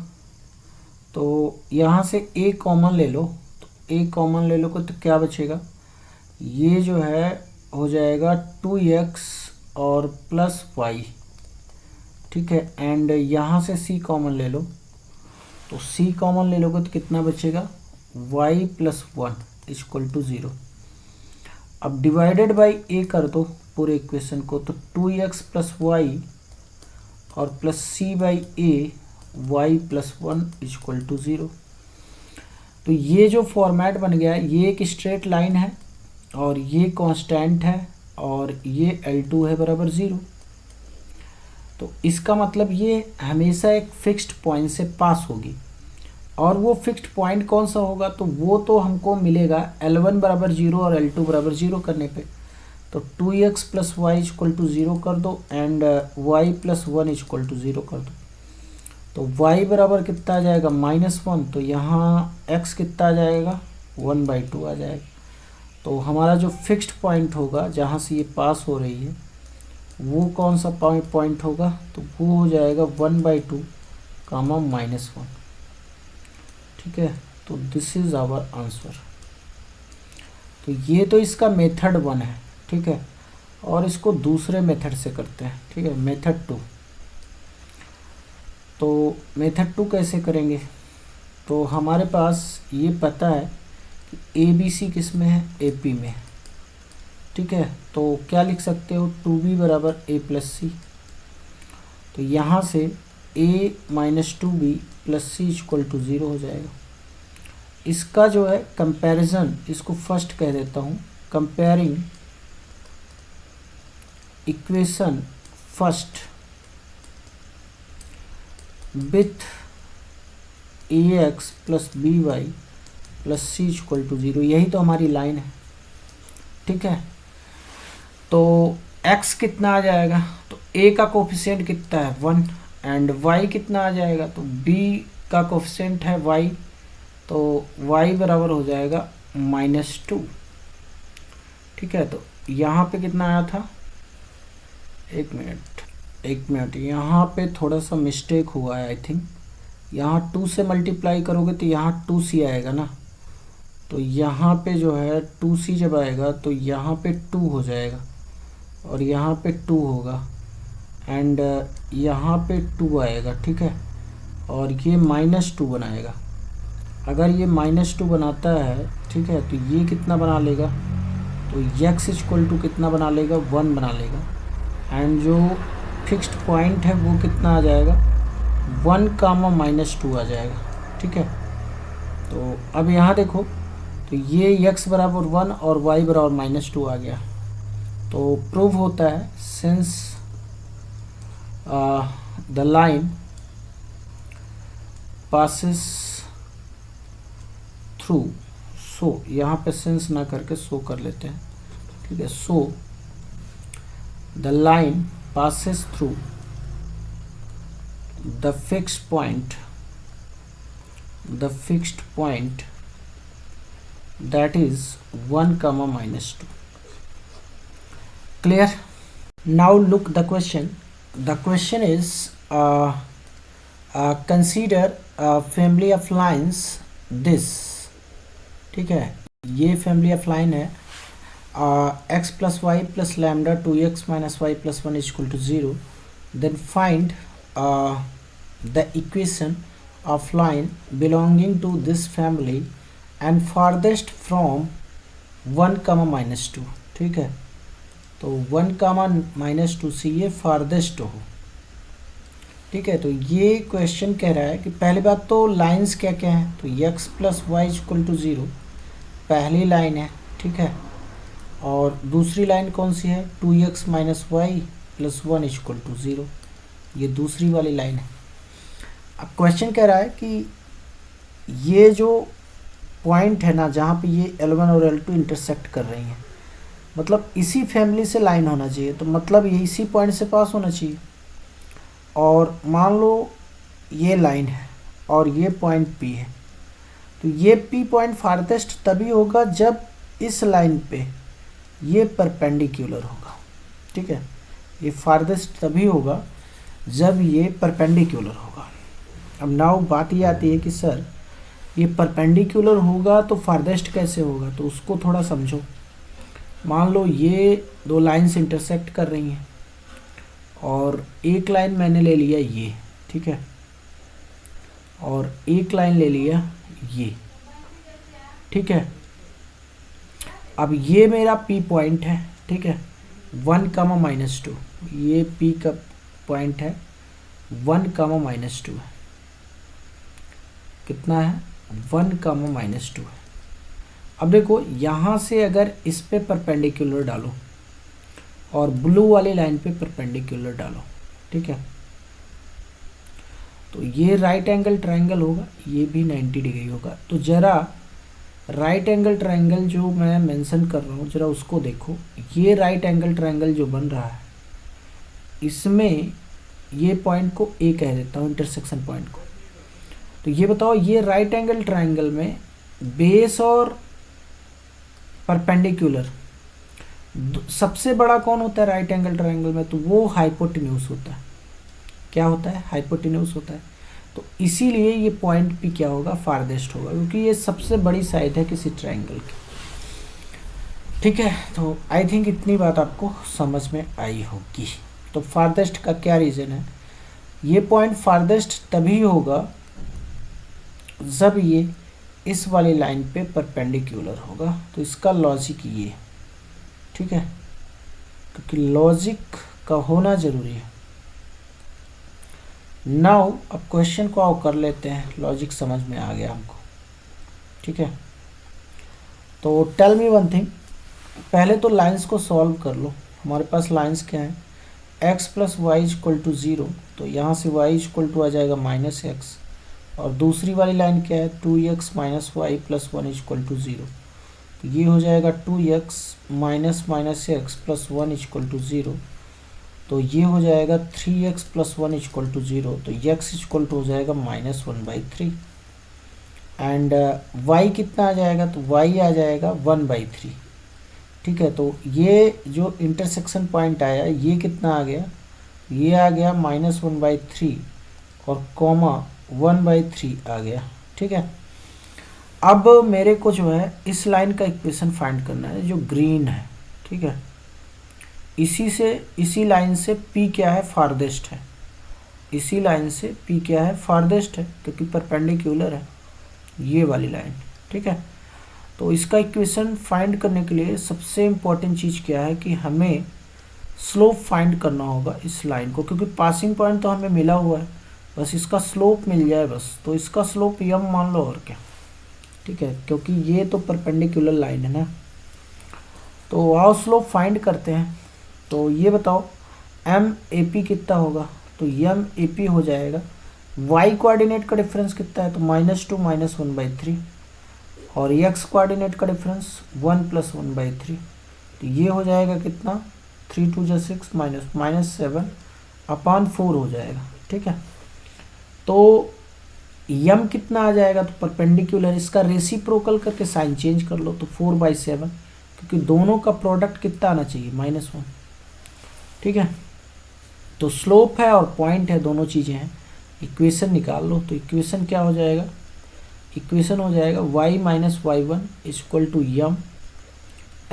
Speaker 1: तो यहाँ से A कॉमन ले लो, तो A कॉमन ले लो तो क्या बचेगा, ये जो है हो जाएगा 2x और प्लस y, ठीक है। एंड यहाँ से C कॉमन ले लो, तो C कॉमन ले लोगे तो कितना बचेगा, y प्लस 1 इक्वल टू 0। अब डिवाइडेड बाई ए कर दो पूरे इक्वेशन को, तो 2x प्लस वाई और plus C by A y plus 1 equal to 0। तो ये जो फॉर्मेट बन गया है, ये एक स्ट्रेट लाइन है और ये कांस्टेंट है और ये L2 है बराबर 0। तो इसका मतलब ये हमेशा एक फिक्स्ड पॉइंट से पास होगी, और वो फिक्स्ड पॉइंट कौन सा होगा, तो वो तो हमको मिलेगा L1 बराबर 0 और L2 बराबर 0 करने पे। तो 2x plus y equal to 0 कर दो and y plus 1 equal to 0 कर दो। तो y बराबर कितना आ जाएगा -1, तो यहाँ x कितना आ जाएगा 1/2 आ जाएगा। तो हमारा जो फिक्स्ड पॉइंट होगा जहाँ से ये पास हो रही है वो कौन सा पॉइंट होगा, तो वो हो जाएगा 1/2 कामा -1। ठीक है, तो दिस इज़ आवर आंसर। तो ये तो इसका मेथड 1 है। ठीक है, और इसको दूसरे मेथड से करते हैं। ठीक है, मेथड 2। तो मेथड 2 कैसे करेंगे, तो हमारे पास ये पता है कि ABC किस में है, AP में। ठीक है, तो क्या लिख सकते हो, 2B बराबर A प्लस सी। तो यहाँ से A minus 2B plus C equal to 0 हो जाएगा। इसका जो है कंपैरिजन, इसको फर्स्ट कह देता हूँ, comparing equation first with AX plus BY plus C equal to 0, यही तो हमारी लाइन है। ठीक है, तो x कितना आ जाएगा, तो a का कोफिशिएंट कितना है 1 एंड y कितना आ जाएगा, तो b का कोफिशिएंट है y, तो y बराबर हो जाएगा -2। ठीक है, तो यहाँ पे कितना आया था, एक मिनट, यहाँ पे थोड़ा सा मिस्टेक हुआ है आई थिंक। यहाँ 2 से मल्टीप्लाई करोगे तो यहाँ 2c आएगा ना, तो यहाँ पे जो है 2c जब आएगा तो यहाँ पे 2 हो जाएगा और यहाँ पे 2 होगा एंड यहाँ पे 2 आएगा। ठीक है, और ये -2 बनाएगा। अगर ये -2 बनाता है, ठीक है, तो ये कितना बना लेगा, तो x इक्वल टू कितना बना लेगा, 1 बना लेगा एंड जो फिक्स्ड पॉइंट है वो कितना आ जाएगा 1 कामा -2 आ जाएगा। ठीक है, तो अब यहाँ देखो, तो ये x बराबर 1 और y बराबर -2 आ गया। तो प्रूव होता है since the line passes through, so यहाँ पे सिंस ना करके सो कर लेते हैं। ठीक है, so the line passes through the fixed point that is 1 comma -2. Clear? Now look the question. The question is consider a family of lines this. ठीक है, ये family of line है x plus y plus lambda 2x minus y plus 1 is equal to 0. Then find the equation of line belonging to this family and farthest from 1 comma -2. ठीक है, तो 1 comma -2 से ये farthest हो। ठीक है, तो ये क्वेश्चन कह रहा है कि पहली बात तो लाइंस क्या क्या हैं, तो x plus y equal to 0 पहली लाइन है। ठीक है, और दूसरी लाइन कौन सी है, 2x minus y plus 1 equal to 0, ये दूसरी वाली लाइन है। अब क्वेश्चन कह रहा है कि ये जो पॉइंट है ना जहाँ पे ये L1 और L2 इंटरसेक्ट कर रही हैं, मतलब इसी फैमिली से लाइन होना चाहिए, तो मतलब ये इसी पॉइंट से पास होना चाहिए। और मान लो ये लाइन है और ये पॉइंट P है, तो ये P पॉइंट फारदेस्ट तभी होगा जब इस लाइन पे ये परपेंडिकुलर होगा। ठीक है, ये फारदेस्ट तभी होगा जब ये परपेंडिकुलर होगा। अब नाउ बात ये आती है कि सर ये परपेंडिकुलर होगा तो फारदेस्ट कैसे होगा, तो उसको थोड़ा समझो। मान लो ये दो लाइंस इंटरसेक्ट कर रही हैं और एक लाइन मैंने ले लिया ये, ठीक है, और एक लाइन ले लिया ये। ठीक है। अब ये मेरा P पॉइंट है, ठीक है, 1, -2, ये P का पॉइंट है 1, -2 है। कितना है? 1, -2 है। अब देखो यहाँ से अगर इस पे परपेंडिकुलर डालो और ब्लू वाली लाइन पे परपेंडिकुलर डालो, ठीक है, तो ये राइट एंगल ट्रायंगल होगा, ये भी 90 डिग्री होगा। तो ज़रा राइट एंगल ट्रायंगल जो मैं मेंशन कर रहा हूँ ज़रा उसको देखो। ये राइट एंगल ट्रायंगल जो बन रहा है इसमें ये पॉइंट को ए कह देता हूँ, इंटरसेक्शन पॉइंट को। तो ये बताओ ये राइट एंगल ट्रायंगल में बेस और परपेंडिकुलर सबसे बड़ा कौन होता है राइट एंगल ट्रायंगल में? तो वो हाइपोटेन्यूज होता है। क्या होता है? हाइपोटेन्यूज होता है। तो इसीलिए ये पॉइंट भी क्या होगा? फारदेस्ट होगा, क्योंकि ये सबसे बड़ी साइड है किसी ट्रायंगल की। ठीक है, तो आई थिंक इतनी बात आपको समझ में आई होगी। तो फारदेस्ट का क्या रीज़न है? ये पॉइंट फारदेस्ट तभी होगा जब ये इस वाली लाइन पे परपेंडिकुलर होगा। तो इसका लॉजिक ये, ठीक है, क्योंकि लॉजिक का होना जरूरी है। नाउ अब क्वेश्चन को आओ कर लेते हैं। लॉजिक समझ में आ गया हमको, ठीक है। तो टेल मी वन थिंग, पहले तो लाइंस को सॉल्व कर लो। हमारे पास लाइंस क्या है? x + y = 0, तो यहाँ से y = आ जाएगा -x, और दूसरी वाली लाइन क्या है? 2x - y + 1 = 0, तो ये हो जाएगा 2x - -x + 1 = 0, तो ये हो जाएगा 3x + 1 = 0, तो x = हो जाएगा -1/3, एंड y कितना आ जाएगा? तो y आ जाएगा 1/3, ठीक है। तो ये जो इंटरसेक्शन पॉइंट आया ये कितना आ गया? ये आ गया -1/3 और कॉमा 1/3 आ गया, ठीक है। अब मेरे को जो है इस लाइन का इक्वेशन फाइंड करना है जो ग्रीन है, ठीक है। इसी लाइन से P क्या है? फारदेस्ट है। इसी लाइन से P क्या है? फारदेस्ट है, क्योंकि परपेंडिकुलर है ये वाली लाइन, ठीक है। तो इसका इक्वेशन फाइंड करने के लिए सबसे इम्पोर्टेंट चीज़ क्या है कि हमें स्लोप फाइंड करना होगा इस लाइन को, क्योंकि पासिंग पॉइंट तो हमें मिला हुआ है, बस इसका स्लोप मिल जाए बस। तो इसका स्लोप m मान लो, और क्या, ठीक है, क्योंकि ये तो परपेंडिकुलर लाइन है ना। तो आओ स्लोप फाइंड करते हैं। तो ये बताओ MAP कितना होगा? तो MAP हो जाएगा, y कोऑर्डिनेट का डिफरेंस कितना है? तो -2 - 1/3, और x कोऑर्डिनेट का डिफरेंस 1 + 1/3, तो ये हो जाएगा कितना? 3 × 2 = 6 -7/4 हो जाएगा, ठीक है। तो m कितना आ जाएगा? तो परपेंडिकुलर, इसका रेसिप्रोकल करके साइन चेंज कर लो, तो 4/7, क्योंकि दोनों का प्रोडक्ट कितना आना चाहिए? -1, ठीक है। तो स्लोप है और पॉइंट है, दोनों चीज़ें हैं। इक्वेशन निकाल लो। तो इक्वेशन क्या हो जाएगा? इक्वेशन हो जाएगा y - y1 = m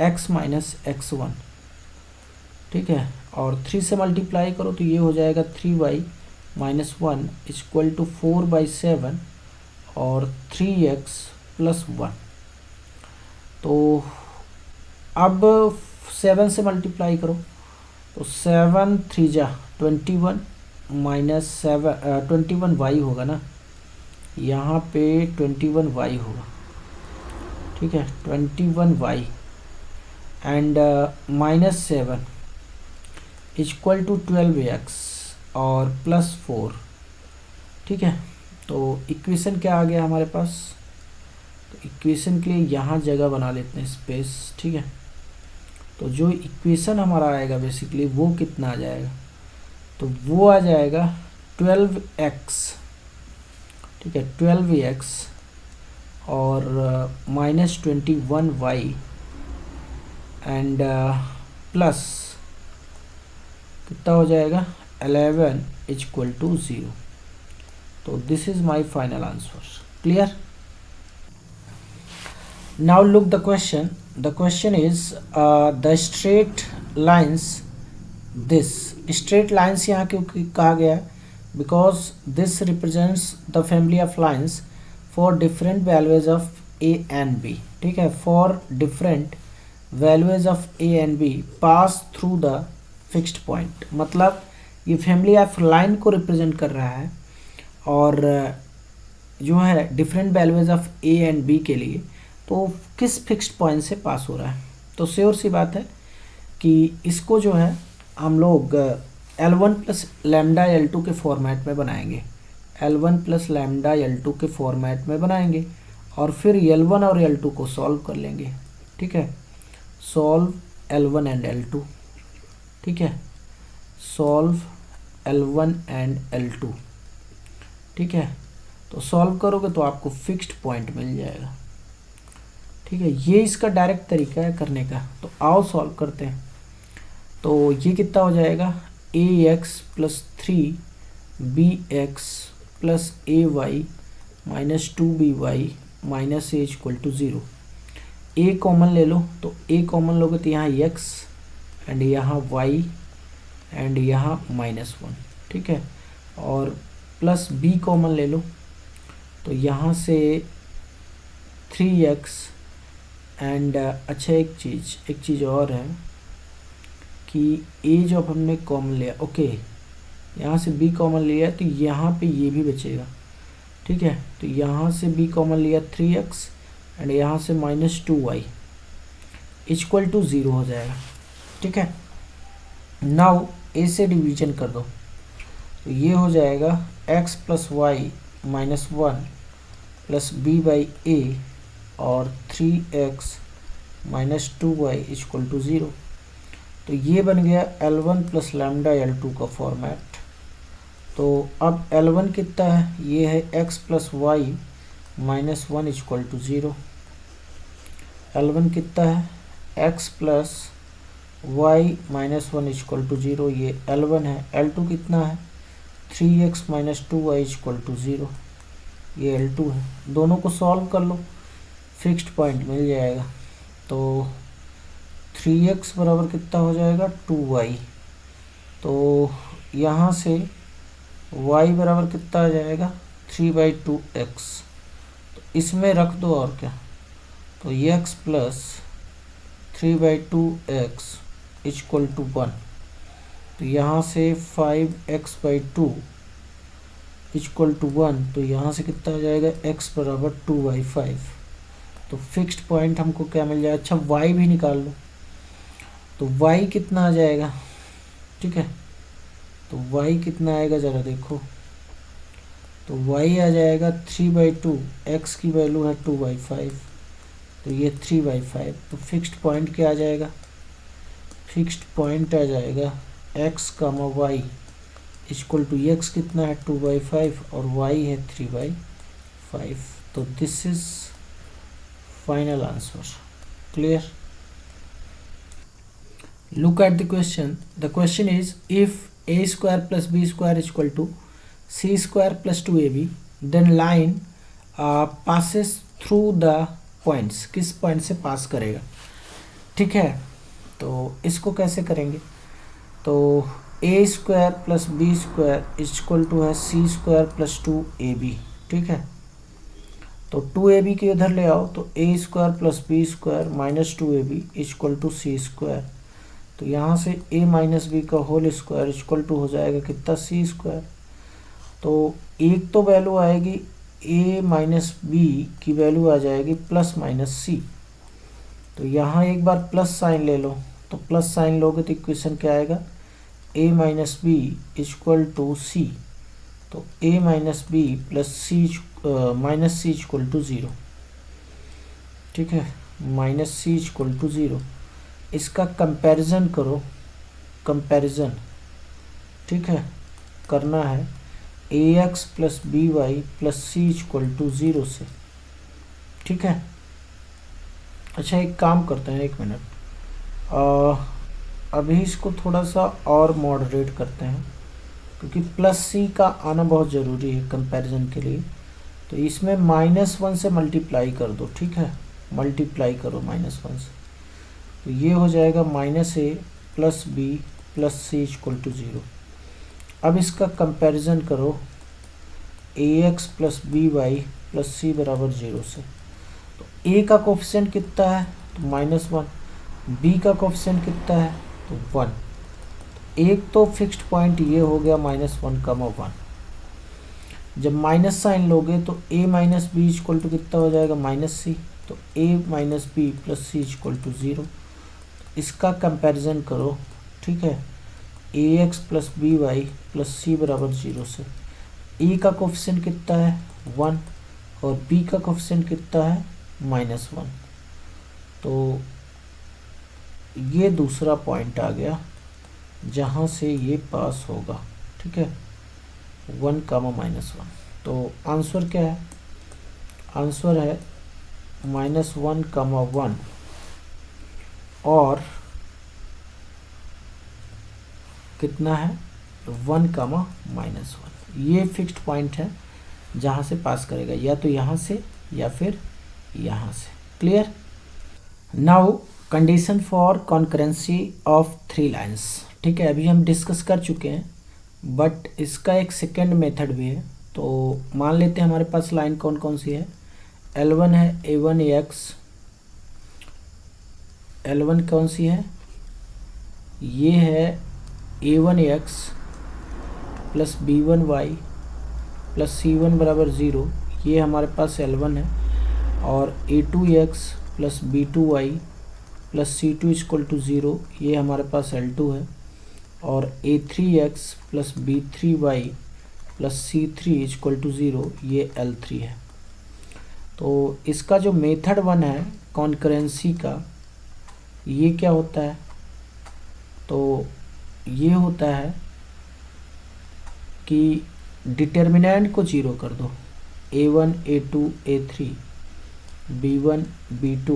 Speaker 1: x - x1, ठीक है, और 3 से मल्टीप्लाई करो तो ये हो जाएगा 3y - 1 = 4/7 और 3x + 1। तो अब 7 से मल्टीप्लाई करो तो 7 × 3 = 21 - 21y होगा ना, यहाँ पे 21y होगा, ठीक है, 21y एंड -7 = 12x और +4, ठीक है। तो इक्वेशन क्या आ गया हमारे पास? तो इक्वेशन के लिए यहाँ जगह बना लेते हैं, स्पेस, ठीक है। तो जो इक्वेशन हमारा आएगा बेसिकली वो कितना आ जाएगा? तो वो आ जाएगा 12x, ठीक है, 12x और -21y एंड प्लस कितना हो जाएगा? 11 = 0। तो this is my final answer. Clear? Now look the question. The question is the straight lines, this straight lines यहाँ क्यों कहा गया है? Because this represents the family of lines for different values of A and B, ठीक है, for different values of A and B pass through the fixed point. मतलब ये family of line को रिप्रेजेंट कर रहा है और जो है different values of A and B के लिए तो किस फिक्स्ड पॉइंट से पास हो रहा है। तो श्योर सी बात है कि इसको जो है हम लोग L1 प्लस लैम्डा L2 के फॉर्मेट में बनाएंगे, L1 प्लस लैम्डा L2 के फॉर्मेट में बनाएंगे और फिर L1 और L2 को सॉल्व कर लेंगे, ठीक है। सॉल्व L1 एंड L2, ठीक है, सॉल्व L1 एंड L2, ठीक है। तो सॉल्व करोगे तो आपको फिक्स्ड पॉइंट मिल जाएगा, ठीक है। ये इसका डायरेक्ट तरीका है करने का। तो आओ सॉल्व करते हैं। तो ये कितना हो जाएगा, ax plus 3bx plus ay minus 2by minus a equal to 0। a common ले लो, तो a कॉमन लोगे तो यहाँ x एंड यहाँ y एंड यहाँ -1, ठीक है। और प्लस b कॉमन ले लो, तो यहाँ से 3x एंड अच्छा एक चीज़ और है कि a जो अब हमने कॉमन लिया, ओके, यहाँ से b कॉमन लिया तो यहाँ पे ये भी बचेगा, ठीक है। तो यहाँ से b कॉमन लिया 3x एंड यहाँ से -2y इक्वल टू 0 हो जाएगा, ठीक है। नाउ a से डिवीजन कर दो, तो ये हो जाएगा x plus y minus 1 plus b by a और 3x minus 2y equal to 0। तो ये बन गया L1 प्लस लैम्डा L2 का फॉर्मेट। तो अब L1 कितना है, ये है x plus y minus 1 equal to 0। L1 कितना है, x plus y minus 1 equal to 0, ये L1 है। L2 कितना है, 3x minus 2y equal to 0, ये L2 है। दोनों को सॉल्व कर लो, फिक्स्ड पॉइंट मिल जाएगा। तो 3x बराबर कितना हो जाएगा, 2y। तो यहाँ से y बराबर कितना आ जाएगा, 3/2x। तो इसमें रख दो और क्या, तो x plus 3/2x equal to 1। तो यहाँ से 5x/2 इक्वल टू 1, तो यहाँ से कितना आ जाएगा, x बराबर 2/5। तो फिक्स्ड पॉइंट हमको क्या मिल जाएगा, अच्छा y भी निकाल लो, तो y कितना आ जाएगा, ठीक है। तो y कितना आएगा ज़रा देखो, तो y आ जाएगा 3/2, x की वैल्यू है 2/5, तो ये 3/5। तो फिक्स्ड पॉइंट क्या आ जाएगा, फिक्स्ड पॉइंट आ जाएगा x comma y equal to x कितना है 2/5 और y है 3/5। तो this is final answer. Clear? Look at the question. The question is if a square plus b square is equal to c square plus 2ab, then line passes through the points. किस point से पास करेगा, ठीक है। तो इसको कैसे करेंगे, तो a square plus B square equal to है c स्क्वायर प्लस 2ab, ठीक है। तो 2ab के इधर ले आओ, तो a square plus B square minus 2ab equal to c square. तो यहाँ से a माइनस बी का होल स्क्वायर इक्वल टू हो जाएगा कितना, c स्क्वायर। तो एक तो वैल्यू आएगी a माइनस बी की वैल्यू आ जाएगी प्लस माइनस c। तो यहाँ एक बार प्लस साइन ले लो, तो प्लस साइन लोगे तो इक्वेशन क्या आएगा, a minus B equal to c। तो a minus B plus C minus C equal to 0, ठीक है, माइनस सी इक्वल टू 0। इसका कंपैरिजन करो, कंपैरिजन, ठीक है, करना है ax plus B Y plus C equal to 0 से, ठीक है। अच्छा एक काम करते हैं, 1 मिनट, अभी इसको थोड़ा सा और मॉडरेट करते हैं क्योंकि प्लस सी का आना बहुत ज़रूरी है कंपैरिजन के लिए। तो इसमें -1 से मल्टीप्लाई कर दो, ठीक है, मल्टीप्लाई करो -1 से, तो ये हो जाएगा -a plus b plus C equal to 0। अब इसका कंपैरिजन करो ax plus B Y plus C बराबर 0 से। तो ए का कोफिशिएंट कितना है, तो -1, बी का कोफिशिएंट कितना है, तो 1। एक तो फिक्स्ड पॉइंट ये हो गया -1, 1। जब माइनस साइन लोगे तो a minus B equal to कितना हो जाएगा, -c। तो a minus B plus C equal to 0। इसका कंपैरिजन करो, ठीक है, ax plus B Y plus C बराबर 0 से। a का कोफिशिएंट कितना है, 1, और b का कोफिशिएंट कितना है, -1। तो ये दूसरा पॉइंट आ गया जहाँ से ये पास होगा, ठीक है, 1, -1। तो आंसर क्या है, आंसर है -1, 1 और कितना है, 1, -1। ये फिक्स्ड पॉइंट है जहाँ से पास करेगा, या तो यहाँ से या फिर यहाँ से। Clear. Now condition for concurrency of 3 lines, ठीक है, अभी हम डिस्कस कर चुके हैं, बट इसका एक सेकेंड मेथड भी है। तो मान लेते हैं हमारे पास लाइन कौन कौन सी है, L1 है A1x, L1 कौन सी है, ये है A1x plus B1y plus C1 बराबर 0, ये हमारे पास L1 है। और A2x plus B2y plus C2 equal to 0, ये हमारे पास L2 है। और A3x plus B3y plus C3 equal to 0, ये L3 है। तो इसका जो मेथड 1 है कॉन्करेंसी का, ये क्या होता है, तो ये होता है कि डिटर्मिनेंट को 0 कर दो, A1 A2 A3 B1 B2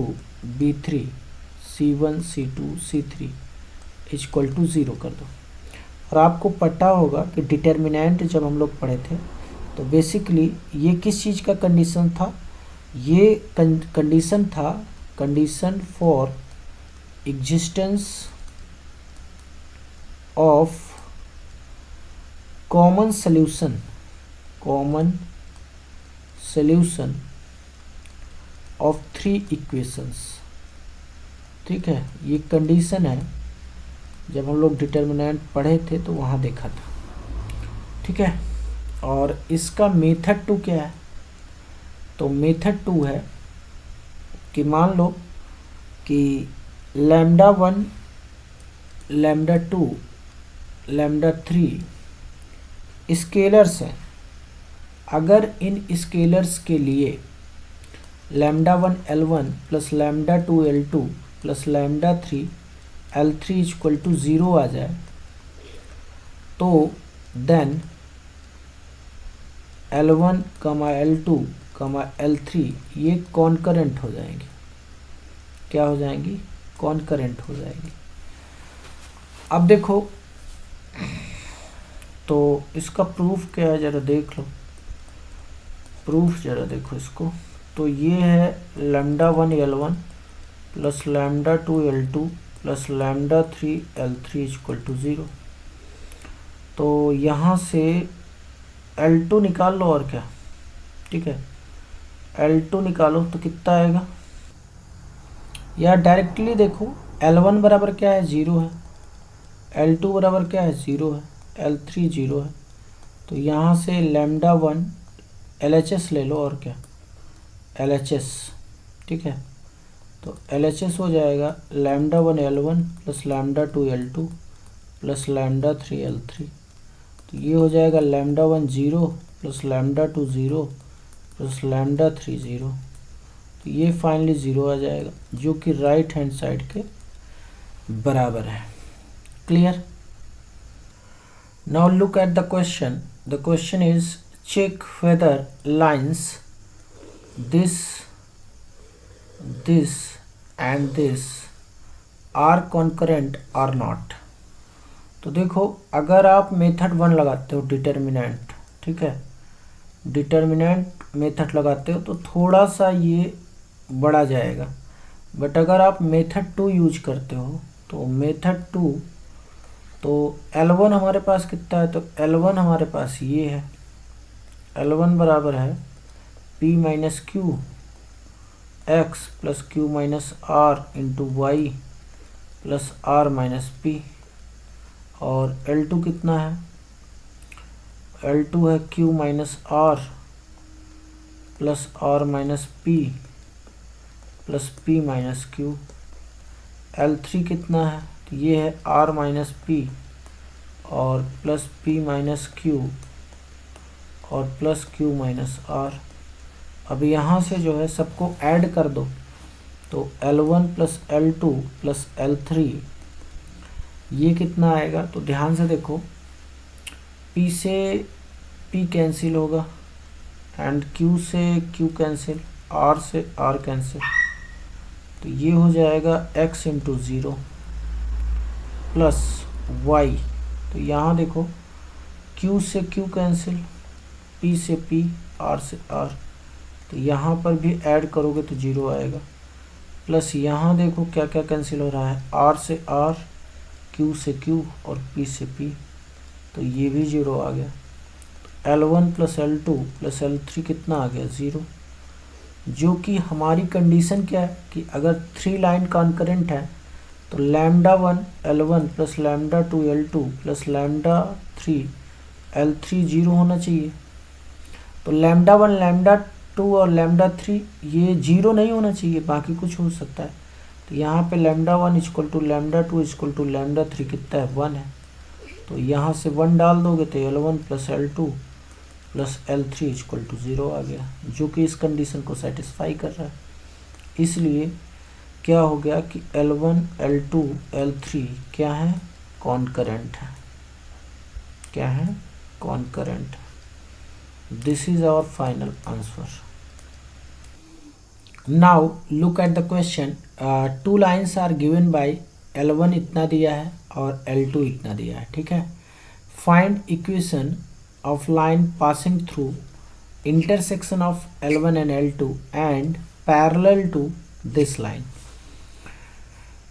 Speaker 1: B3 C1 C2 C3 equal to 0 कर दो। और आपको पता होगा कि डिटर्मिनेंट जब हम लोग पढ़े थे तो बेसिकली ये किस चीज़ का कंडीशन था, ये कंडीशन था, condition for existence of common solution of 3 equations. ठीक है, ये कंडीशन है, जब हम लोग डिटर्मिनेंट पढ़े थे तो वहाँ देखा था। ठीक है, और इसका मेथड 2 क्या है, तो मेथड 2 है कि मान लो कि λ1 λ2 λ3 स्केलर्स हैं। अगर इन स्केलर्स के लिए λ1 L1 plus λ2 L2 plus λ3 L3 equal to 0 आ जाए तो देन L1, L2, L3 ये कॉन्करेंट हो जाएंगे। क्या हो जाएंगी, कॉन्करेंट हो जाएंगी। अब देखो, तो इसका प्रूफ क्या है, ज़रा देख लो, प्रूफ ज़रा देखो इसको। तो ये है λ1 L1 plus λ2 L2 plus λ3 L3 equal to 0। तो यहाँ से L2 निकाल लो, और क्या, ठीक है, L2 निकालो तो कितना आएगा, या डायरेक्टली देखो, L1 बराबर क्या है, 0 है, L2 बराबर क्या है, 0 है, L3 0 है। तो यहाँ से λ1 LHS ले लो, और क्या, LHS, ठीक है, तो LHS हो जाएगा λ1 L1 plus λ2 L2 plus λ3 L3। तो ये हो जाएगा λ1 0 प्लस λ2 0 प्लस λ3 0। तो ये फाइनली 0 आ जाएगा, जो कि राइट हैंड साइड के बराबर है। Clear. Now look at the question. The question is check whether lines this and this are concurrent or not। तो देखो, अगर आप मेथड 1 लगाते हो डिटर्मिनेंट, ठीक है, डिटर्मिनेंट मेथड लगाते हो तो थोड़ा सा ये बढ़ा जाएगा। बट अगर आप मेथड 2 यूज करते हो तो मेथड 2, तो L1 हमारे पास कितना है, तो L1 हमारे पास ये है, L1 बराबर है P minus Q x plus Q minus R into y plus R minus P, और L2 कितना है, L2 है Q minus R plus R minus P plus P minus Q. L3 कितना है, तो ये है आर माइनस पी और प्लस पी माइनस क्यू और प्लस क्यू माइनस आर। अब यहाँ से जो है सबको ऐड कर दो, तो L1 plus L2 plus L3 ये कितना आएगा, तो ध्यान से देखो, P से P कैंसिल होगा एंड Q से Q कैंसिल, R से R कैंसिल, तो ये हो जाएगा x इंटू 0 प्लस y, तो यहाँ देखो Q से Q कैंसिल, P से P, R से R, तो यहाँ पर भी ऐड करोगे तो 0 आएगा, प्लस यहाँ देखो क्या क्या कैंसिल हो रहा है, R से R, Q से Q और P से P, तो ये भी 0 आ गया। L1 plus L2 plus L3 कितना आ गया, 0, जो कि हमारी कंडीशन क्या है कि अगर 3 लाइन कॉन्करेंट है तो λ1 L1 plus λ2 L2 plus λ3 L3 0 होना चाहिए। तो λ1 λ2 और λ3 ये 0 नहीं होना चाहिए, बाकी कुछ हो सकता है। तो यहाँ पे λ1 इक्वल टू λ2 इक्वल टू λ3 कितना है, 1 है, तो यहाँ से 1 डाल दोगे तो L1 plus L2 plus L3 equal to 0 आ गया, जो कि इस कंडीशन को सेटिस्फाई कर रहा है। इसलिए क्या हो गया कि L1 L2 L3 क्या है, कॉन्करेंट है, क्या है, concurrent. This is our final answer. Now look at the question. 2 lines are given by L1 इतना दिया है और L2 इतना दिया है, ठीक है। Find equation of line passing through intersection of L1 and L2 and parallel to this line,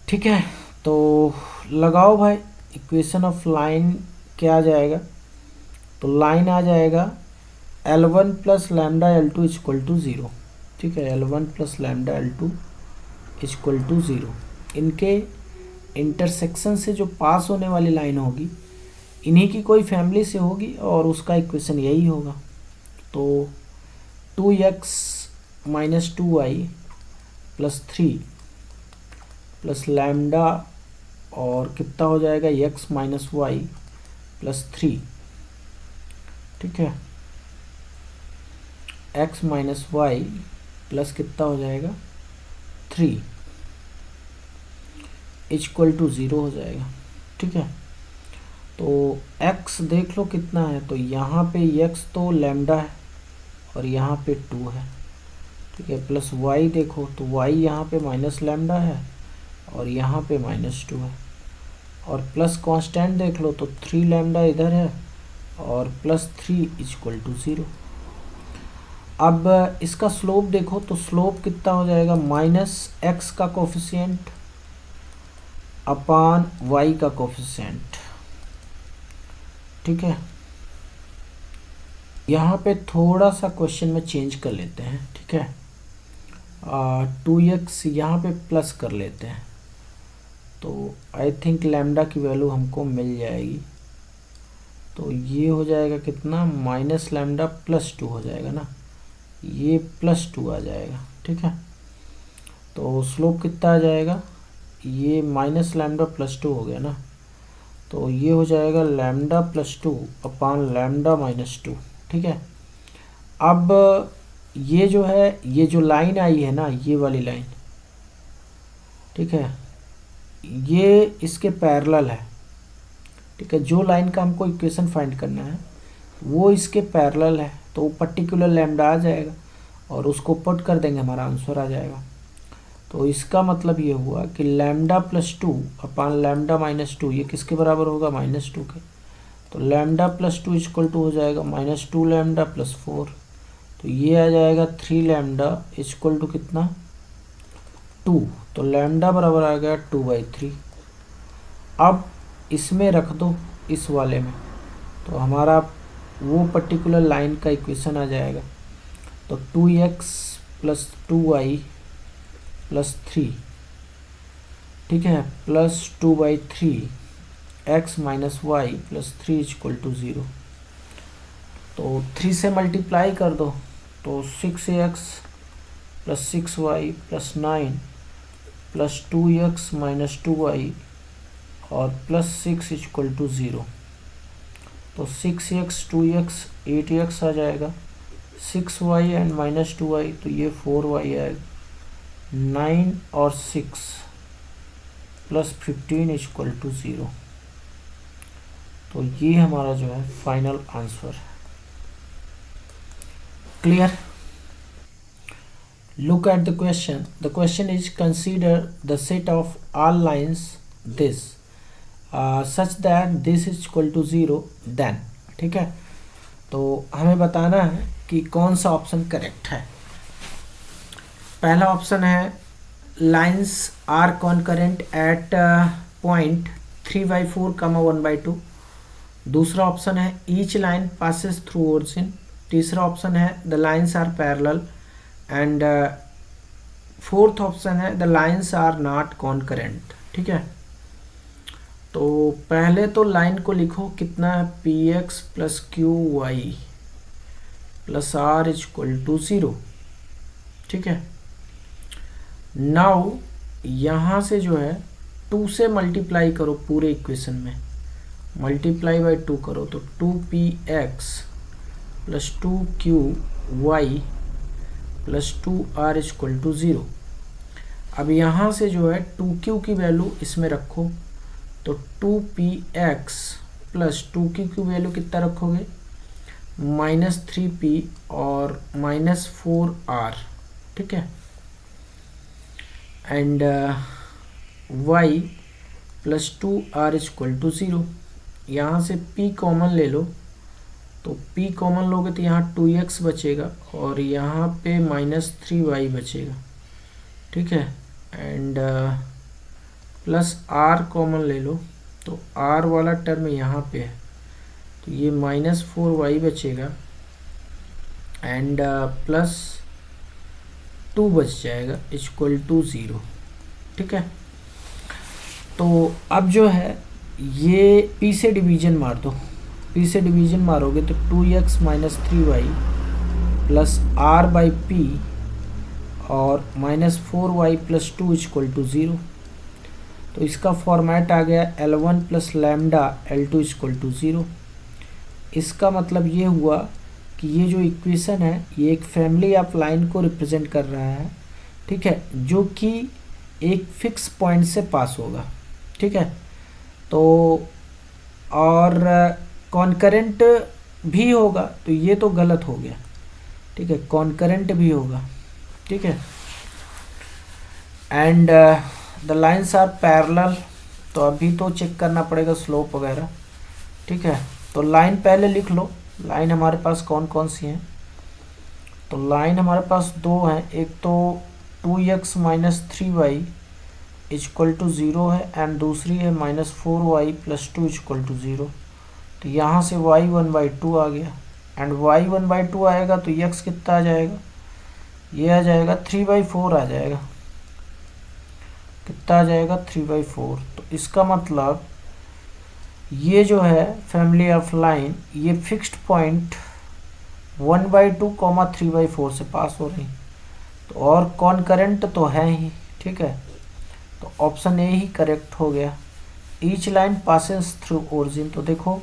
Speaker 1: ठीक है। तो लगाओ भाई, इक्वेशन ऑफ लाइन क्या आ जाएगा, तो लाइन आ जाएगा L1 plus lambda L2 equal to 0, ठीक है, L1 plus lambda L2 equal to 0। इनके इंटरसेक्शन से जो पास होने वाली लाइन होगी इन्हीं की कोई फैमिली से होगी और उसका इक्वेशन यही होगा। तो 2x minus 2y plus 3 plus lambda और कितना हो जाएगा x माइनस वाई प्लस 3, ठीक है, x माइनस वाई प्लस कितना हो जाएगा 3 इक्वल टू 0 हो जाएगा, ठीक है। तो x देख लो कितना है, तो यहाँ पे x तो लैम्डा है और यहाँ पे 2 है, ठीक है, प्लस y देखो तो y यहाँ पे माइनस लैम्डा है और यहाँ पे माइनस 2 है, और प्लस कांस्टेंट देख लो तो 3 लैम्डा इधर है और प्लस 3 इक्वल टू 0। अब इसका स्लोप देखो तो स्लोप कितना हो जाएगा, माइनस x का कोफिशिएंट अपान y का कोफिशिएंट, ठीक है। यहाँ पे थोड़ा सा क्वेश्चन में चेंज कर लेते हैं, ठीक है, 2x यहाँ पे प्लस कर लेते हैं, तो आई थिंक लैम्डा की वैल्यू हमको मिल जाएगी। तो ये हो जाएगा कितना, माइनस लैम्डा प्लस 2 हो जाएगा ना, ये प्लस 2 आ जाएगा, ठीक है। तो स्लोप कितना आ जाएगा, ये माइनस लैम्डा प्लस 2 हो गया ना, तो ये हो जाएगा लैम्डा प्लस 2 अपान लैम्डा माइनस 2, ठीक है। अब ये जो है, ये जो लाइन आई है ना, ये वाली लाइन, ठीक है, ये इसके पैरेलल है, ठीक है। जो लाइन का हमको इक्वेशन फाइंड करना है वो इसके पैरेलल है, तो पर्टिकुलर लैम्डा आ जाएगा और उसको पुट कर देंगे, हमारा आंसर आ जाएगा। तो इसका मतलब ये हुआ कि लैम्डा प्लस 2 अपान लैम्डा माइनस 2 ये किसके बराबर होगा, माइनस 2 के। तो लैम्डा प्लस 2 इक्वल टू हो जाएगा माइनस 2 लैम्डा प्लस 4, तो ये आ जाएगा 3 लैम्डा इक्वल टू कितना, 2। तो लैम्डा बराबर आ गया 2/3। अब इसमें रख दो इस वाले में, तो हमारा वो पर्टिकुलर लाइन का इक्वेशन आ जाएगा। तो 2x प्लस 2y प्लस 3, ठीक है, plus 2/3 x minus y plus 3 equal to 0। तो 3 से मल्टीप्लाई कर दो तो 6x plus 6y plus 9 plus 2x minus 2y और प्लस 6 इक्वल टू 0। तो 6x 2x 8x आ जाएगा, 6y एंड माइनस 2y तो ये 4y आएगा, 9 और 6 प्लस 15 इक्वल टू 0। तो ये हमारा जो है फाइनल आंसर है। Clear? Look at the question. The question is consider the set of all lines this such that this is equal to 0 then. ठीक है, तो हमें बताना है कि कौन सा ऑप्शन करेक्ट है। पहला ऑप्शन है lines are concurrent at point 3/4, 1/2। दूसरा ऑप्शन है each line passes through origin. तीसरा ऑप्शन है the lines are parallel and fourth option है the lines are not concurrent. ठीक है, तो पहले तो लाइन को लिखो, कितना है, P x plus Q y plus R equal to 0। ठीक है, नाउ यहाँ से जो है 2 से मल्टीप्लाई करो पूरे इक्वेशन में, मल्टीप्लाई बाय 2 करो तो 2px plus 2qy plus 2r equal to 0। अब यहाँ से जो है 2q की वैल्यू इसमें रखो तो 2px प्लस 2q की वैल्यू कितना रखोगे, -3p और -4r। ठीक है, and y plus 2r equal to 0। यहाँ से p कॉमन ले लो तो p कॉमन लोगे तो यहाँ 2x बचेगा और यहाँ पे -3y बचेगा। ठीक है, एंड प्लस r कॉमन ले लो तो r वाला टर्म यहाँ पे है तो ये -4y बचेगा एंड प्लस 2 बच जाएगा इक्वल टू 0। ठीक है, तो अब जो है ये p से डिवीजन मार दो, p से डिवीजन मारोगे तो 2x minus 3y plus r by P और -4y प्लस 2 इक्वल टू 0। तो इसका फॉर्मेट आ गया L1 plus lambda L2 equal to 0। इसका मतलब ये हुआ कि ये जो इक्वेशन है ये एक फैमिली ऑफ लाइन को रिप्रेजेंट कर रहा है। ठीक है, जो कि एक फिक्स पॉइंट से पास होगा। ठीक है, तो और कॉन्करेंट भी होगा तो ये तो गलत हो गया। ठीक है, कॉन्करेंट भी होगा। ठीक है, and the lines are parallel, तो अभी तो चेक करना पड़ेगा स्लोप वगैरह। ठीक है, तो लाइन पहले लिख लो, लाइन हमारे पास कौन कौन सी हैं। तो लाइन हमारे पास दो हैं, एक तो 2x minus 3y equal to 0 है एंड दूसरी है -4y प्लस 2 इक्वल टू 0। तो यहाँ से y 1/2 आ गया एंड y 1/2 आएगा तो x कितना आ जाएगा, ये आ जाएगा 3/4 आ जाएगा। कितना आ जाएगा, 3/4। तो इसका मतलब ये जो है फैमिली ऑफ लाइन ये फिक्स्ड पॉइंट 1/2, 3/4 से पास हो रही, तो और कॉन्करेंट तो है ही। ठीक है, तो ऑप्शन ए ही करेक्ट हो गया। Each line passes through origin, तो देखो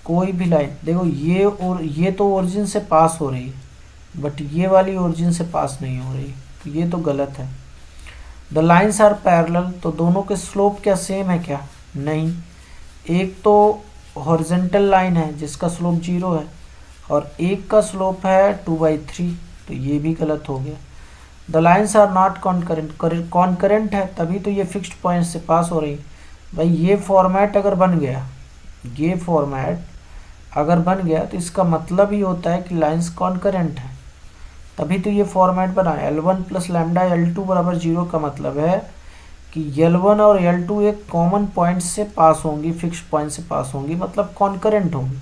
Speaker 1: कोई भी लाइन, देखो ये और ये तो ओरिजिन से पास हो रही है बट ये वाली ओरिजिन से पास नहीं हो रही, तो ये तो गलत है। द लाइन्स आर पैरेलल, तो दोनों के स्लोप क्या सेम है क्या, नहीं। एक तो हॉरिजॉन्टल लाइन है जिसका स्लोप 0 है और एक का स्लोप है 2/3, तो ये भी गलत हो गया। The lines are not concurrent, concurrent है तभी तो ये फिक्स्ड पॉइंट से पास हो रही। भाई ये फॉर्मेट अगर बन गया, ये फॉर्मेट अगर बन गया तो इसका मतलब ही होता है कि लाइन्स कॉन्करेंट है, तभी तो ये फॉर्मेट बना। L1 प्लस लैम्डा L2 बराबर 0 का मतलब है कि L1 और L2 एक कॉमन पॉइंट से पास होंगी, फिक्स्ड पॉइंट से पास होंगी, मतलब कॉन्करेंट होंगी।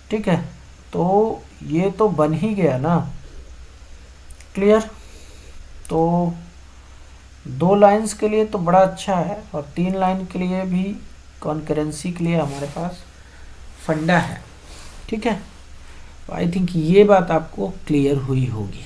Speaker 1: ठीक है, तो ये तो बन ही गया ना। क्लियर? तो 2 लाइंस के लिए तो बड़ा अच्छा है, और 3 लाइन के लिए भी कॉन्करेंसी के लिए हमारे पास फंडा है। ठीक है, आई थिंक ये बात आपको क्लियर हुई होगी।